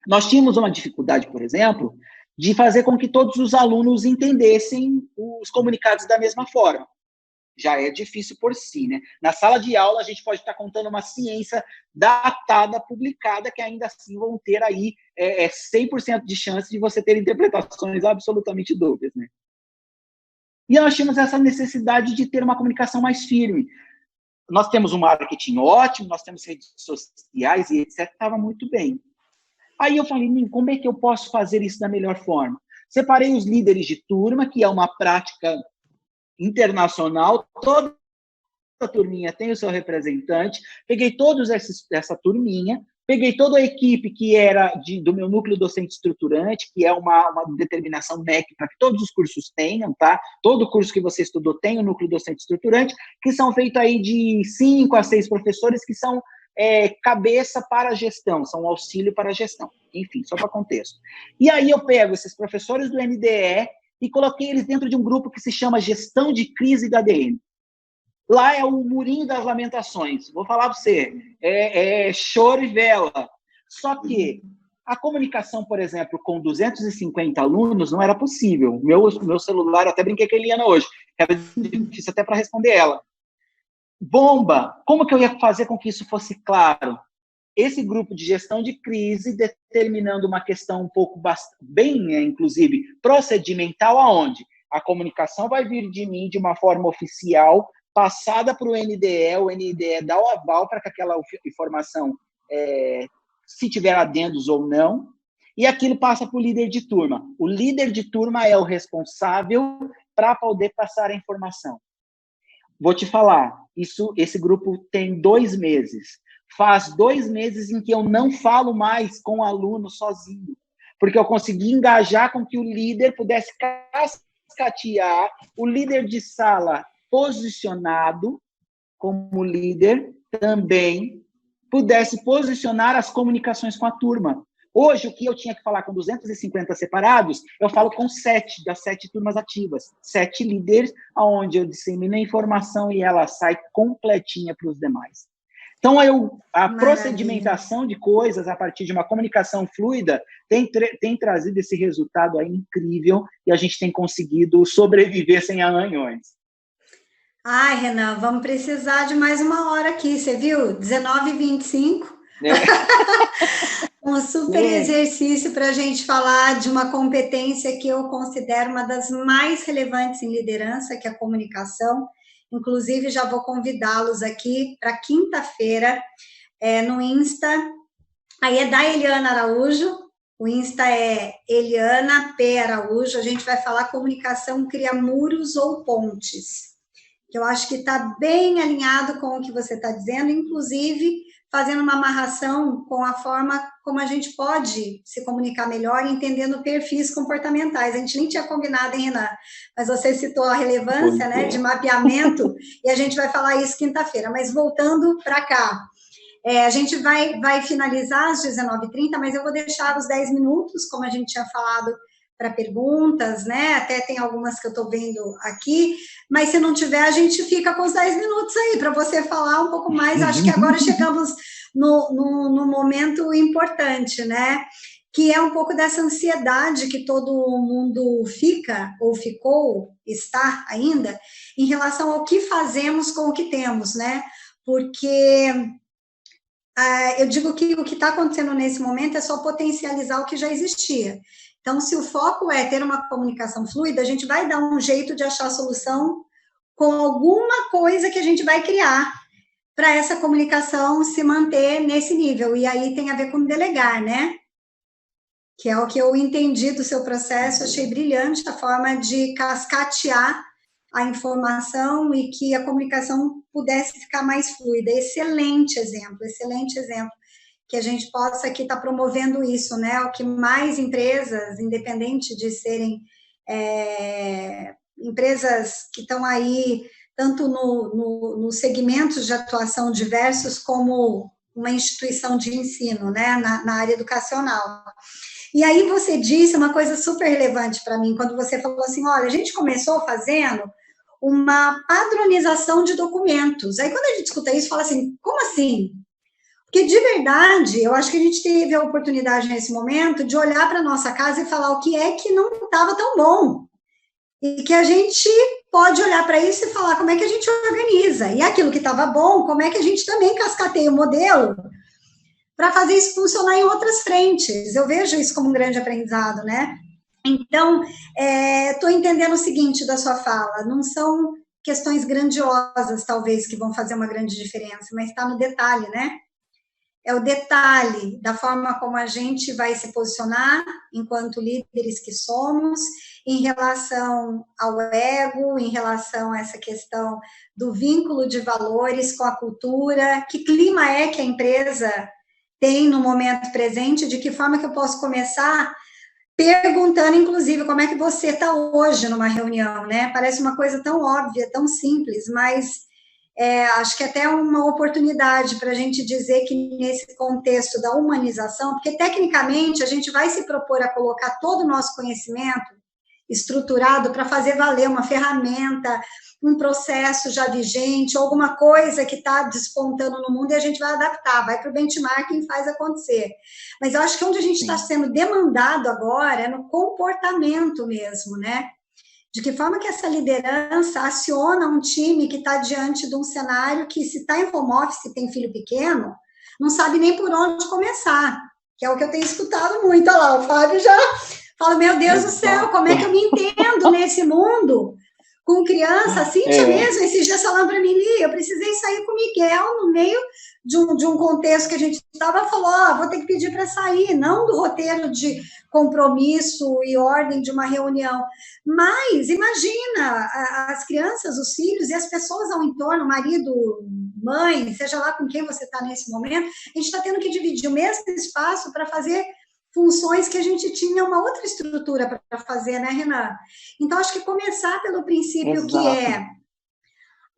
B: Nós tínhamos uma dificuldade, por exemplo, de fazer com que todos os alunos entendessem os comunicados da mesma forma. já é difícil por si, né? Na sala de aula, a gente pode estar contando uma ciência datada, publicada, que ainda assim vão ter aí 100% de chance de você ter interpretações absolutamente dúbias, né? E nós tínhamos essa necessidade de ter uma comunicação mais firme. Nós temos um marketing ótimo, nós temos redes sociais e etc. Estava muito bem. Aí eu falei, como é que eu posso fazer isso da melhor forma? Separei os líderes de turma, que é uma prática internacional, toda a turminha tem o seu representante, peguei todos essa turminha, peguei toda a equipe que era do meu núcleo docente estruturante, que é uma determinação MEC para que todos os cursos tenham, tá? Todo curso que você estudou tem o núcleo docente estruturante, que são feitos aí de 5 a 6 professores que são cabeça para a gestão, são auxílio para a gestão. Enfim, só para contexto. E aí eu pego esses professores do NDE e coloquei eles dentro de um grupo que se chama Gestão de Crise da ADM. Lá é o murinho das lamentações. Vou falar para você, choro e vela. Só que a comunicação, por exemplo, com 250 alunos não era possível. Meu celular, eu até brinquei com a Eliana hoje, era difícil até para responder ela. Bomba! Como que eu ia fazer com que isso fosse claro? Esse grupo de gestão de crise determinando uma questão um pouco, bem, inclusive, procedimental, aonde a comunicação vai vir de mim de uma forma oficial, passada para o NDE dá o aval para que aquela informação, se tiver adendos ou não, e aquilo passa para o líder de turma. O líder de turma é o responsável para poder passar a informação. Vou te falar, esse grupo tem 2 meses. Faz 2 meses em que eu não falo mais com o aluno sozinho, porque eu consegui engajar com que o líder pudesse cascatear, o líder de sala posicionado como líder também pudesse posicionar as comunicações com a turma. Hoje, o que eu tinha que falar com 250 separados, eu falo com 7 das 7 turmas ativas, 7 líderes, onde eu dissemino a informação e ela sai completinha para os demais. Então, a procedimentação de coisas a partir de uma comunicação fluida tem trazido esse resultado aí incrível e a gente tem conseguido sobreviver sem arranhões.
A: Ai, Renan, vamos precisar de mais uma hora aqui, você viu? 19h25. Um super exercício para a gente falar de uma competência que eu considero uma das mais relevantes em liderança, que é a comunicação. Inclusive, já vou convidá-los aqui para quinta-feira, no Insta. Aí é da Eliana Araújo, o Insta é Eliana P. Araújo. A gente vai falar comunicação cria muros ou pontes, que eu acho que está bem alinhado com o que você está dizendo, inclusive fazendo uma amarração com a forma como a gente pode se comunicar melhor, entendendo perfis comportamentais. A gente nem tinha combinado, hein, Renan? Mas você citou a relevância, né, de mapeamento, e a gente vai falar isso quinta-feira. Mas voltando para cá, a gente vai finalizar às 19h30, mas eu vou deixar os 10 minutos, como a gente tinha falado, para perguntas, né? Até tem algumas que eu estou vendo aqui, mas se não tiver, a gente fica com os 10 minutos aí, para você falar um pouco mais. Acho que agora chegamos no momento importante, né? Que é um pouco dessa ansiedade que todo mundo fica, ou ficou, está ainda, em relação ao que fazemos com o que temos, né? Porque eu digo que o que está acontecendo nesse momento é só potencializar o que já existia. Então, se o foco é ter uma comunicação fluida, a gente vai dar um jeito de achar a solução com alguma coisa que a gente vai criar para essa comunicação se manter nesse nível. E aí tem a ver com delegar, né? Que é o que eu entendi do seu processo, achei brilhante a forma de cascatear a informação e que a comunicação pudesse ficar mais fluida. Excelente exemplo, que a gente possa aqui estar promovendo isso, né? O que mais empresas, independente de serem empresas que estão aí, tanto nos segmentos de atuação diversos, como uma instituição de ensino, né? Na área educacional. E aí você disse uma coisa super relevante para mim, quando você falou assim, olha, a gente começou fazendo uma padronização de documentos. Aí quando a gente escuta isso, fala assim, como assim? Porque, de verdade, eu acho que a gente teve a oportunidade nesse momento de olhar para a nossa casa e falar o que é que não estava tão bom. E que a gente pode olhar para isso e falar como é que a gente organiza. E aquilo que estava bom, como é que a gente também cascateia o modelo para fazer isso funcionar em outras frentes. Eu vejo isso como um grande aprendizado, né? Então, estou entendendo o seguinte da sua fala, não são questões grandiosas, talvez, que vão fazer uma grande diferença, mas está no detalhe, né? É o detalhe da forma como a gente vai se posicionar enquanto líderes que somos, em relação ao ego, em relação a essa questão do vínculo de valores com a cultura, que clima é que a empresa tem no momento presente, de que forma que eu posso começar perguntando, inclusive, como é que você está hoje numa reunião, né? Parece uma coisa tão óbvia, tão simples, mas acho que até uma oportunidade para a gente dizer que nesse contexto da humanização, porque tecnicamente a gente vai se propor a colocar todo o nosso conhecimento estruturado para fazer valer uma ferramenta, um processo já vigente, alguma coisa que está despontando no mundo e a gente vai adaptar, vai para o benchmarking e faz acontecer. Mas eu acho que onde a gente está sendo demandado agora é no comportamento mesmo, né? De que forma que essa liderança aciona um time que está diante de um cenário que, se está em home office, tem filho pequeno, não sabe nem por onde começar, que é o que eu tenho escutado muito. Olha lá, o Fábio já fala, meu Deus do céu, como é que eu me entendo nesse mundo com criança? A Cíntia mesmo, esses dias falando para mim, Li, eu precisei sair com o Miguel no meio de um contexto que a gente estava, falou, vou ter que pedir para sair, não do roteiro de compromisso e ordem de uma reunião, mas imagina as crianças, os filhos e as pessoas ao entorno, marido, mãe, seja lá com quem você está nesse momento, a gente está tendo que dividir o mesmo espaço para fazer funções que a gente tinha uma outra estrutura para fazer, né, Renan? Então, acho que começar pelo princípio que é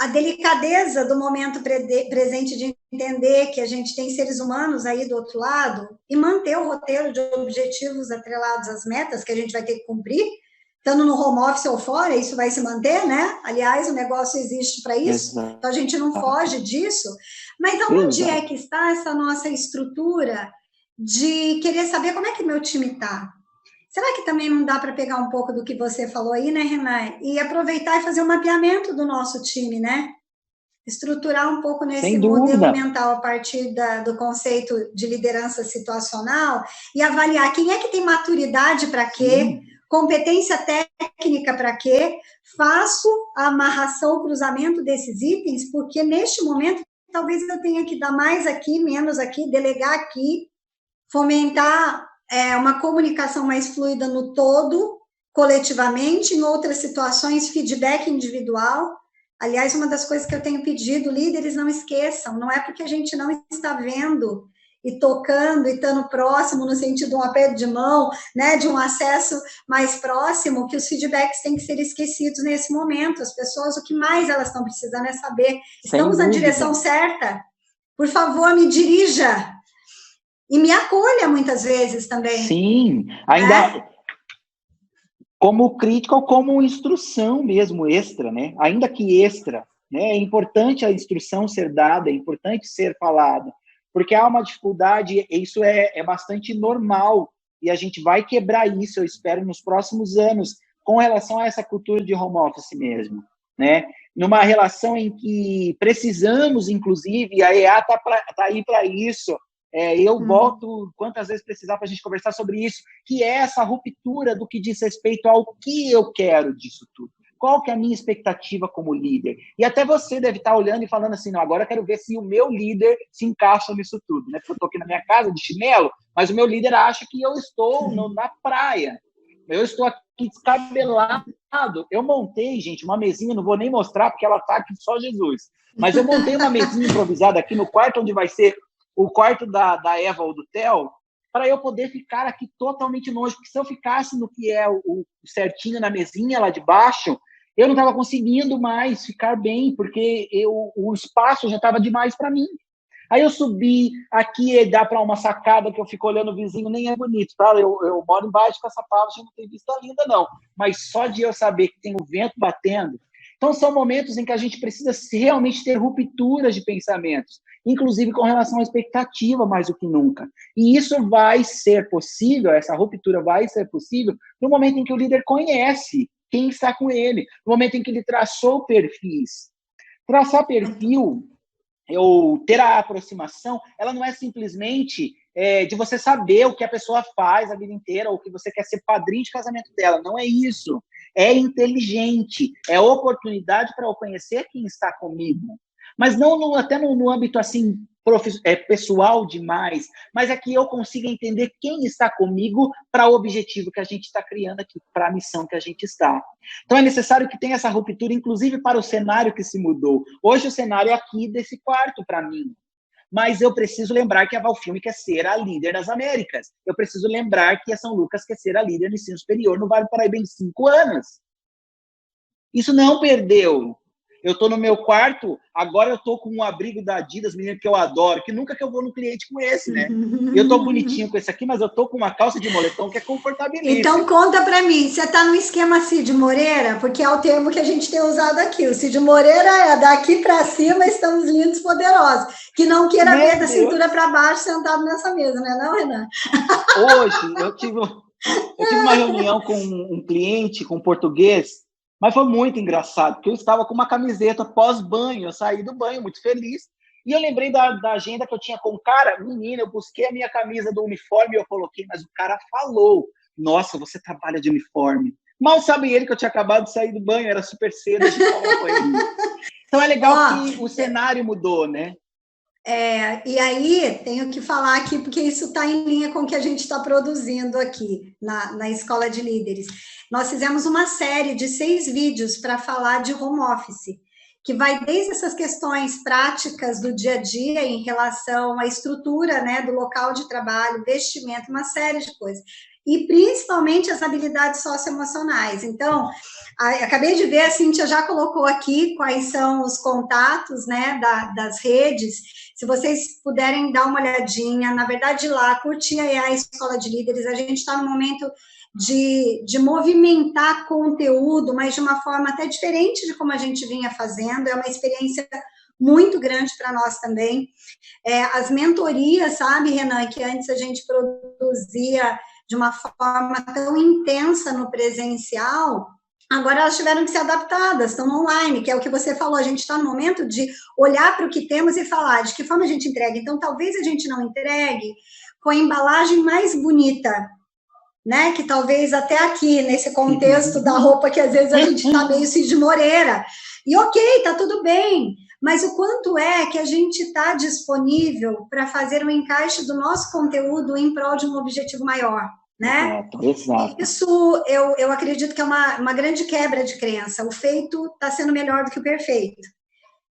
A: a delicadeza do momento presente de entender que a gente tem seres humanos aí do outro lado e manter o roteiro de objetivos atrelados às metas que a gente vai ter que cumprir, estando no home office ou fora, isso vai se manter, né? Aliás, o negócio existe para isso, então a gente não foge disso. Mas aonde é que está essa nossa estrutura de querer saber como é que meu time está? Será que também não dá para pegar um pouco do que você falou aí, né, Renan? E aproveitar e fazer um mapeamento do nosso time, né? Estruturar um pouco nesse modelo mental a partir do conceito de liderança situacional e avaliar quem é que tem maturidade para quê, competência técnica para quê, faço a amarração, o cruzamento desses itens, porque neste momento talvez eu tenha que dar mais aqui, menos aqui, delegar aqui, fomentar uma comunicação mais fluida no todo, coletivamente, em outras situações, feedback individual. Aliás, uma das coisas que eu tenho pedido, líderes, não esqueçam, não é porque a gente não está vendo e tocando e estando próximo, no sentido de um aperto de mão, né, de um acesso mais próximo, que os feedbacks têm que ser esquecidos nesse momento. As pessoas, o que mais elas estão precisando é saber, estamos na direção certa? Por favor, me dirija. E me acolha muitas vezes também.
B: Sim, ainda como crítica ou como instrução mesmo, extra, né? Ainda que extra, né? É importante a instrução ser dada, é importante ser falada, porque há uma dificuldade, isso é bastante normal, e a gente vai quebrar isso, eu espero, nos próximos anos, com relação a essa cultura de home office mesmo, né? Numa relação em que precisamos, inclusive, a EA está aí para isso. Eu volto quantas vezes precisar para a gente conversar sobre isso, que é essa ruptura do que diz respeito ao que eu quero disso tudo. Qual que é a minha expectativa como líder? E até você deve estar olhando e falando assim, não, agora eu quero ver se o meu líder se encaixa nisso tudo, né? Porque eu estou aqui na minha casa de chinelo, mas o meu líder acha que eu estou na praia. Eu estou aqui descabelado. Eu montei, gente, uma mesinha, não vou nem mostrar porque ela está aqui só Jesus. Mas eu montei uma mesinha improvisada aqui no quarto onde vai ser o quarto da Eva ou do Theo, para eu poder ficar aqui totalmente longe, porque se eu ficasse no que é o certinho na mesinha lá de baixo, eu não estava conseguindo mais ficar bem, porque o espaço já estava demais para mim. Aí eu subi aqui e dá para uma sacada que eu fico olhando o vizinho, nem é bonito, tá? Eu moro embaixo com essa parte, não tem vista linda, não. Mas só de eu saber que tem o vento batendo. Então, são momentos em que a gente precisa realmente ter rupturas de pensamentos, inclusive com relação à expectativa, mais do que nunca. E isso vai ser possível, essa ruptura vai ser possível no momento em que o líder conhece quem está com ele, no momento em que ele traçou perfis. Traçar perfil, ou ter a aproximação, ela não é simplesmente de você saber o que a pessoa faz a vida inteira, ou que você quer ser padrinho de casamento dela. Não é isso. É inteligente, é oportunidade para eu conhecer quem está comigo. Mas não até no âmbito assim pessoal demais, mas é que eu consiga entender quem está comigo para o objetivo que a gente está criando aqui, para a missão que a gente está. Então é necessário que tenha essa ruptura, inclusive para o cenário que se mudou. Hoje o cenário é aqui desse quarto para mim. Mas eu preciso lembrar que a Valfilme quer ser a líder das Américas. Eu preciso lembrar que a São Lucas quer ser a líder do ensino superior no Vale do Paraíba em 5 anos. Isso não perdeu. Eu estou no meu quarto, agora eu estou com um abrigo da Adidas, menino, que eu adoro, que nunca que eu vou num cliente com esse, né? Eu estou bonitinho com esse aqui, mas eu estou com uma calça de moletom que é confortabilíssima.
A: Então, conta para mim, você está no esquema Cid Moreira? Porque é o termo que a gente tem usado aqui. O Cid Moreira é daqui para cima, estamos lindos, poderosos. Que não queira ver da cintura para baixo sentado nessa mesa, né, não, Renan?
B: Hoje, eu tive uma reunião com um cliente, com um português, mas foi muito engraçado, porque eu estava com uma camiseta pós-banho, eu saí do banho muito feliz, e eu lembrei da agenda que eu tinha com o cara. Menina, eu busquei a minha camisa do uniforme e eu coloquei, mas o cara falou, nossa, você trabalha de uniforme. Mal sabe ele que eu tinha acabado de sair do banho, era super cedo, a gente estava com ele. Então é legal que o cenário mudou, né?
A: E aí, tenho que falar aqui, porque isso está em linha com o que a gente está produzindo aqui na Escola de Líderes. Nós fizemos uma série de 6 vídeos para falar de home office, que vai desde essas questões práticas do dia a dia em relação à estrutura, né, do local de trabalho, vestimento, uma série de coisas. E principalmente as habilidades socioemocionais. Então, acabei de ver, a Cíntia já colocou aqui quais são os contatos, né, das redes. Se vocês puderem dar uma olhadinha, na verdade, lá, curtir a Escola de Líderes, a gente está no momento de movimentar conteúdo, mas de uma forma até diferente de como a gente vinha fazendo. É uma experiência muito grande para nós também. As mentorias, sabe, Renan, que antes a gente produzia de uma forma tão intensa no presencial, agora elas tiveram que ser adaptadas, estão online, que é o que você falou, a gente está no momento de olhar para o que temos e falar de que forma a gente entrega. Então, talvez a gente não entregue com a embalagem mais bonita, né? Que talvez até aqui, nesse contexto da roupa, que às vezes a gente está meio Cid Moreira. E ok, tá tudo bem, mas o quanto é que a gente está disponível para fazer um encaixe do nosso conteúdo em prol de um objetivo maior, né?
B: Exato.
A: Isso eu acredito que é uma grande quebra de crença. O feito está sendo melhor do que o perfeito,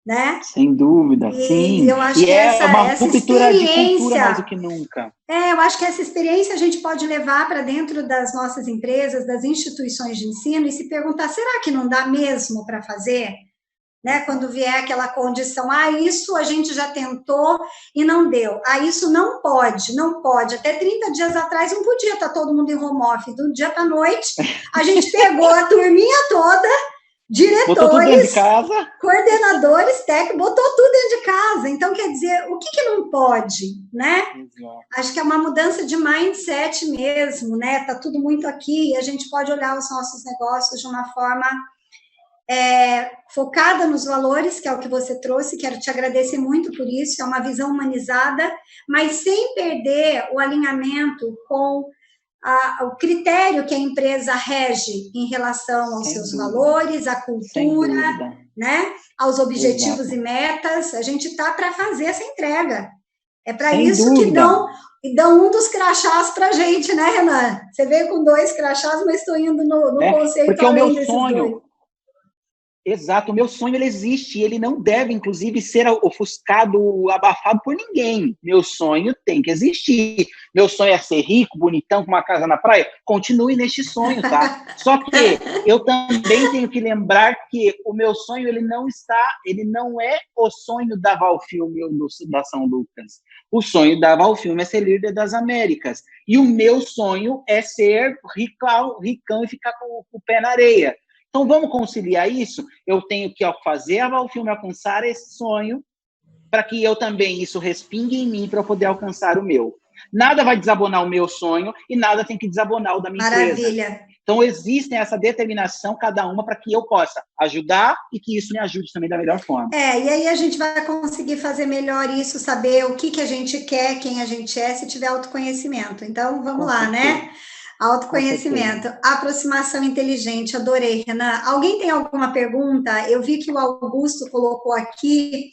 A: né?
B: Sem dúvida, sim.
A: Eu acho que
B: é uma ruptura de
A: experiência,
B: cultura mais do que nunca.
A: Eu acho que essa experiência a gente pode levar para dentro das nossas empresas, das instituições de ensino e se perguntar, será que não dá mesmo para fazer? Né, quando vier aquela condição, isso a gente já tentou e não deu, isso não pode, até 30 dias atrás não podia estar todo mundo em home office, do dia para a noite, a gente pegou a turminha toda, diretores, coordenadores, técnicos, botou tudo dentro de casa. Então, quer dizer, o que não pode, né? Exato. Acho que é uma mudança de mindset mesmo, né? Tá tudo muito aqui e a gente pode olhar os nossos negócios de uma forma focada nos valores, que é o que você trouxe. Quero te agradecer muito por isso. É uma visão humanizada, mas sem perder o alinhamento com o critério que a empresa rege em relação aos seus valores, à cultura, né, aos objetivos e metas. A gente está para fazer essa entrega. É para isso que dão um dos crachás para a gente, né, Renan? Você veio com 2 crachás, mas estou indo no conceito
B: porque
A: além
B: o meu
A: desses
B: sonho,
A: 2.
B: Exato, o meu sonho ele existe e ele não deve, inclusive, ser ofuscado, abafado por ninguém. Meu sonho tem que existir. Meu sonho é ser rico, bonitão, com uma casa na praia. Continue neste sonho, tá? Só que eu também tenho que lembrar que o meu sonho ele não é o sonho da Valfilme ou da São Lucas. O sonho da Valfilme é ser líder das Américas. E o meu sonho é ser ricão e ficar com o pé na areia. Então, vamos conciliar isso? Eu tenho que fazer a Valfilme alcançar esse sonho para que eu também, isso respingue em mim para eu poder alcançar o meu. Nada vai desabonar o meu sonho e nada tem que desabonar o da minha empresa.
A: Maravilha.
B: Então, existe essa determinação, cada uma, para que eu possa ajudar e que isso me ajude também da melhor forma.
A: E aí a gente vai conseguir fazer melhor isso, saber o que a gente quer, quem a gente é, se tiver autoconhecimento. Então, vamos lá, né? Autoconhecimento, aproximação inteligente, adorei, Renan. Alguém tem alguma pergunta? Eu vi que o Augusto colocou aqui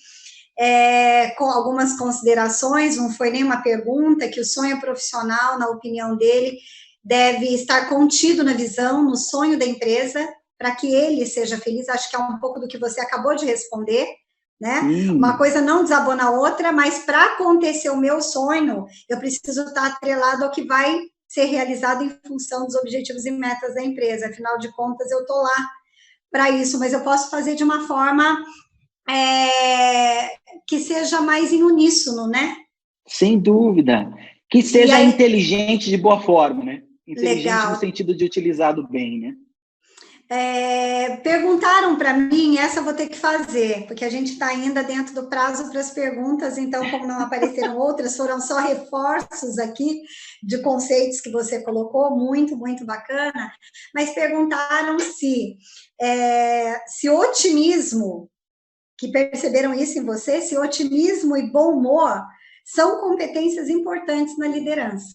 A: com algumas considerações, não foi nenhuma pergunta, que o sonho profissional, na opinião dele, deve estar contido na visão, no sonho da empresa, para que ele seja feliz. Acho que é um pouco do que você acabou de responder, né? Uma coisa não desabona na outra, mas para acontecer o meu sonho, eu preciso estar atrelado ao que vai ser realizado em função dos objetivos e metas da empresa. Afinal de contas, eu estou lá para isso, mas eu posso fazer de uma forma que seja mais em uníssono, né?
B: Sem dúvida. Que seja aí, inteligente de boa forma, né? Inteligente legal. No sentido de utilizado bem, né?
A: Perguntaram para mim, essa eu vou ter que fazer, porque a gente está ainda dentro do prazo para as perguntas, então, como não apareceram outras, foram só reforços aqui de conceitos que você colocou, muito, muito bacana, mas perguntaram se otimismo, que perceberam isso em você, se otimismo e bom humor são competências importantes na liderança.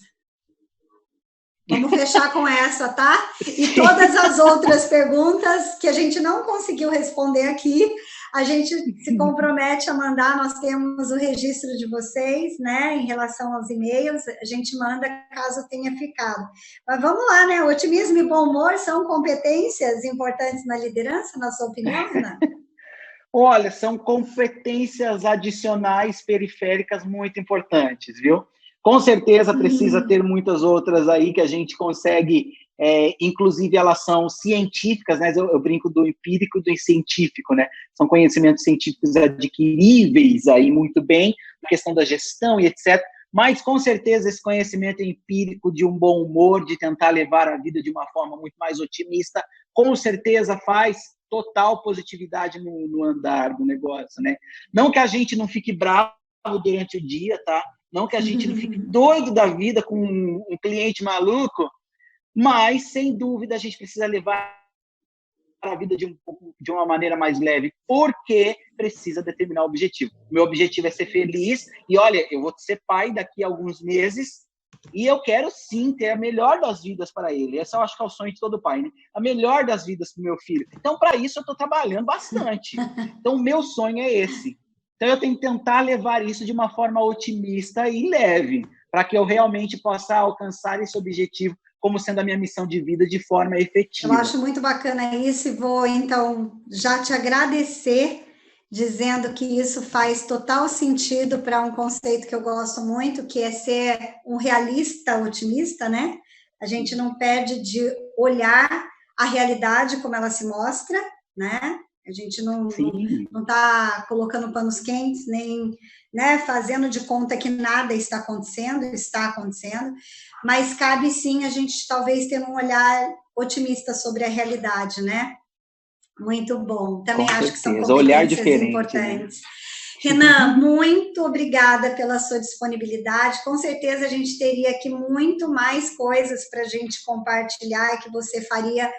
A: Vamos fechar com essa, tá? E todas as outras perguntas que a gente não conseguiu responder aqui, a gente se compromete a mandar, nós temos o registro de vocês, né, em relação aos e-mails, a gente manda caso tenha ficado. Mas vamos lá, né? Otimismo e bom humor são competências importantes na liderança, na sua opinião, Renan?
B: Olha, são competências adicionais periféricas muito importantes, viu? Com certeza precisa ter muitas outras aí que a gente consegue, inclusive elas são científicas, né? Eu brinco do empírico e do científico, né? São conhecimentos científicos adquiríveis aí muito bem, na questão da gestão e etc. Mas, com certeza, esse conhecimento empírico de um bom humor, de tentar levar a vida de uma forma muito mais otimista, com certeza faz total positividade no andar do negócio, né? Não que a gente não fique bravo durante o dia, tá? Não que a gente não fique doido da vida com um cliente maluco, mas, sem dúvida, a gente precisa levar a vida de uma maneira mais leve, porque precisa determinar o objetivo. Meu objetivo é ser feliz, e olha, eu vou ser pai daqui a alguns meses, e eu quero sim ter a melhor das vidas para ele. Esse eu acho que é o sonho de todo pai, né? A melhor das vidas para o meu filho. Então, para isso, eu estou trabalhando bastante. Então, o meu sonho é esse. Então, eu tenho que tentar levar isso de uma forma otimista e leve, para que eu realmente possa alcançar esse objetivo como sendo a minha missão de vida de forma efetiva.
A: Eu acho muito bacana isso e vou, então, já te agradecer, dizendo que isso faz total sentido para um conceito que eu gosto muito, que é ser um realista otimista, né? A gente não perde de olhar a realidade como ela se mostra, né? A gente não está colocando panos quentes, nem, né, fazendo de conta que nada está acontecendo, mas cabe sim a gente talvez ter um olhar otimista sobre a realidade, né? Muito bom. Também acho que são competências importantes. Né? Renan, muito obrigada pela sua disponibilidade. Com certeza a gente teria aqui muito mais coisas para a gente compartilhar e que você faria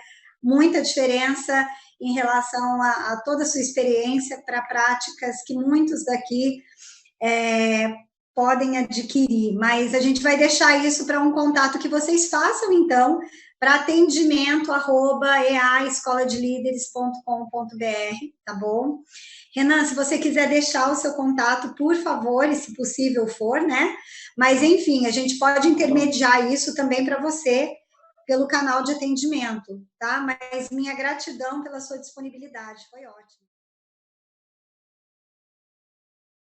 A: muita diferença em relação a toda a sua experiência para práticas que muitos daqui podem adquirir, mas a gente vai deixar isso para um contato que vocês façam, então, para atendimento@eaescoladelideres.com.br, tá bom? Renan, se você quiser deixar o seu contato, por favor, e se possível for, né? Mas, enfim, a gente pode intermediar isso também para você pelo canal de atendimento, tá? Mas minha gratidão pela sua disponibilidade, foi ótimo.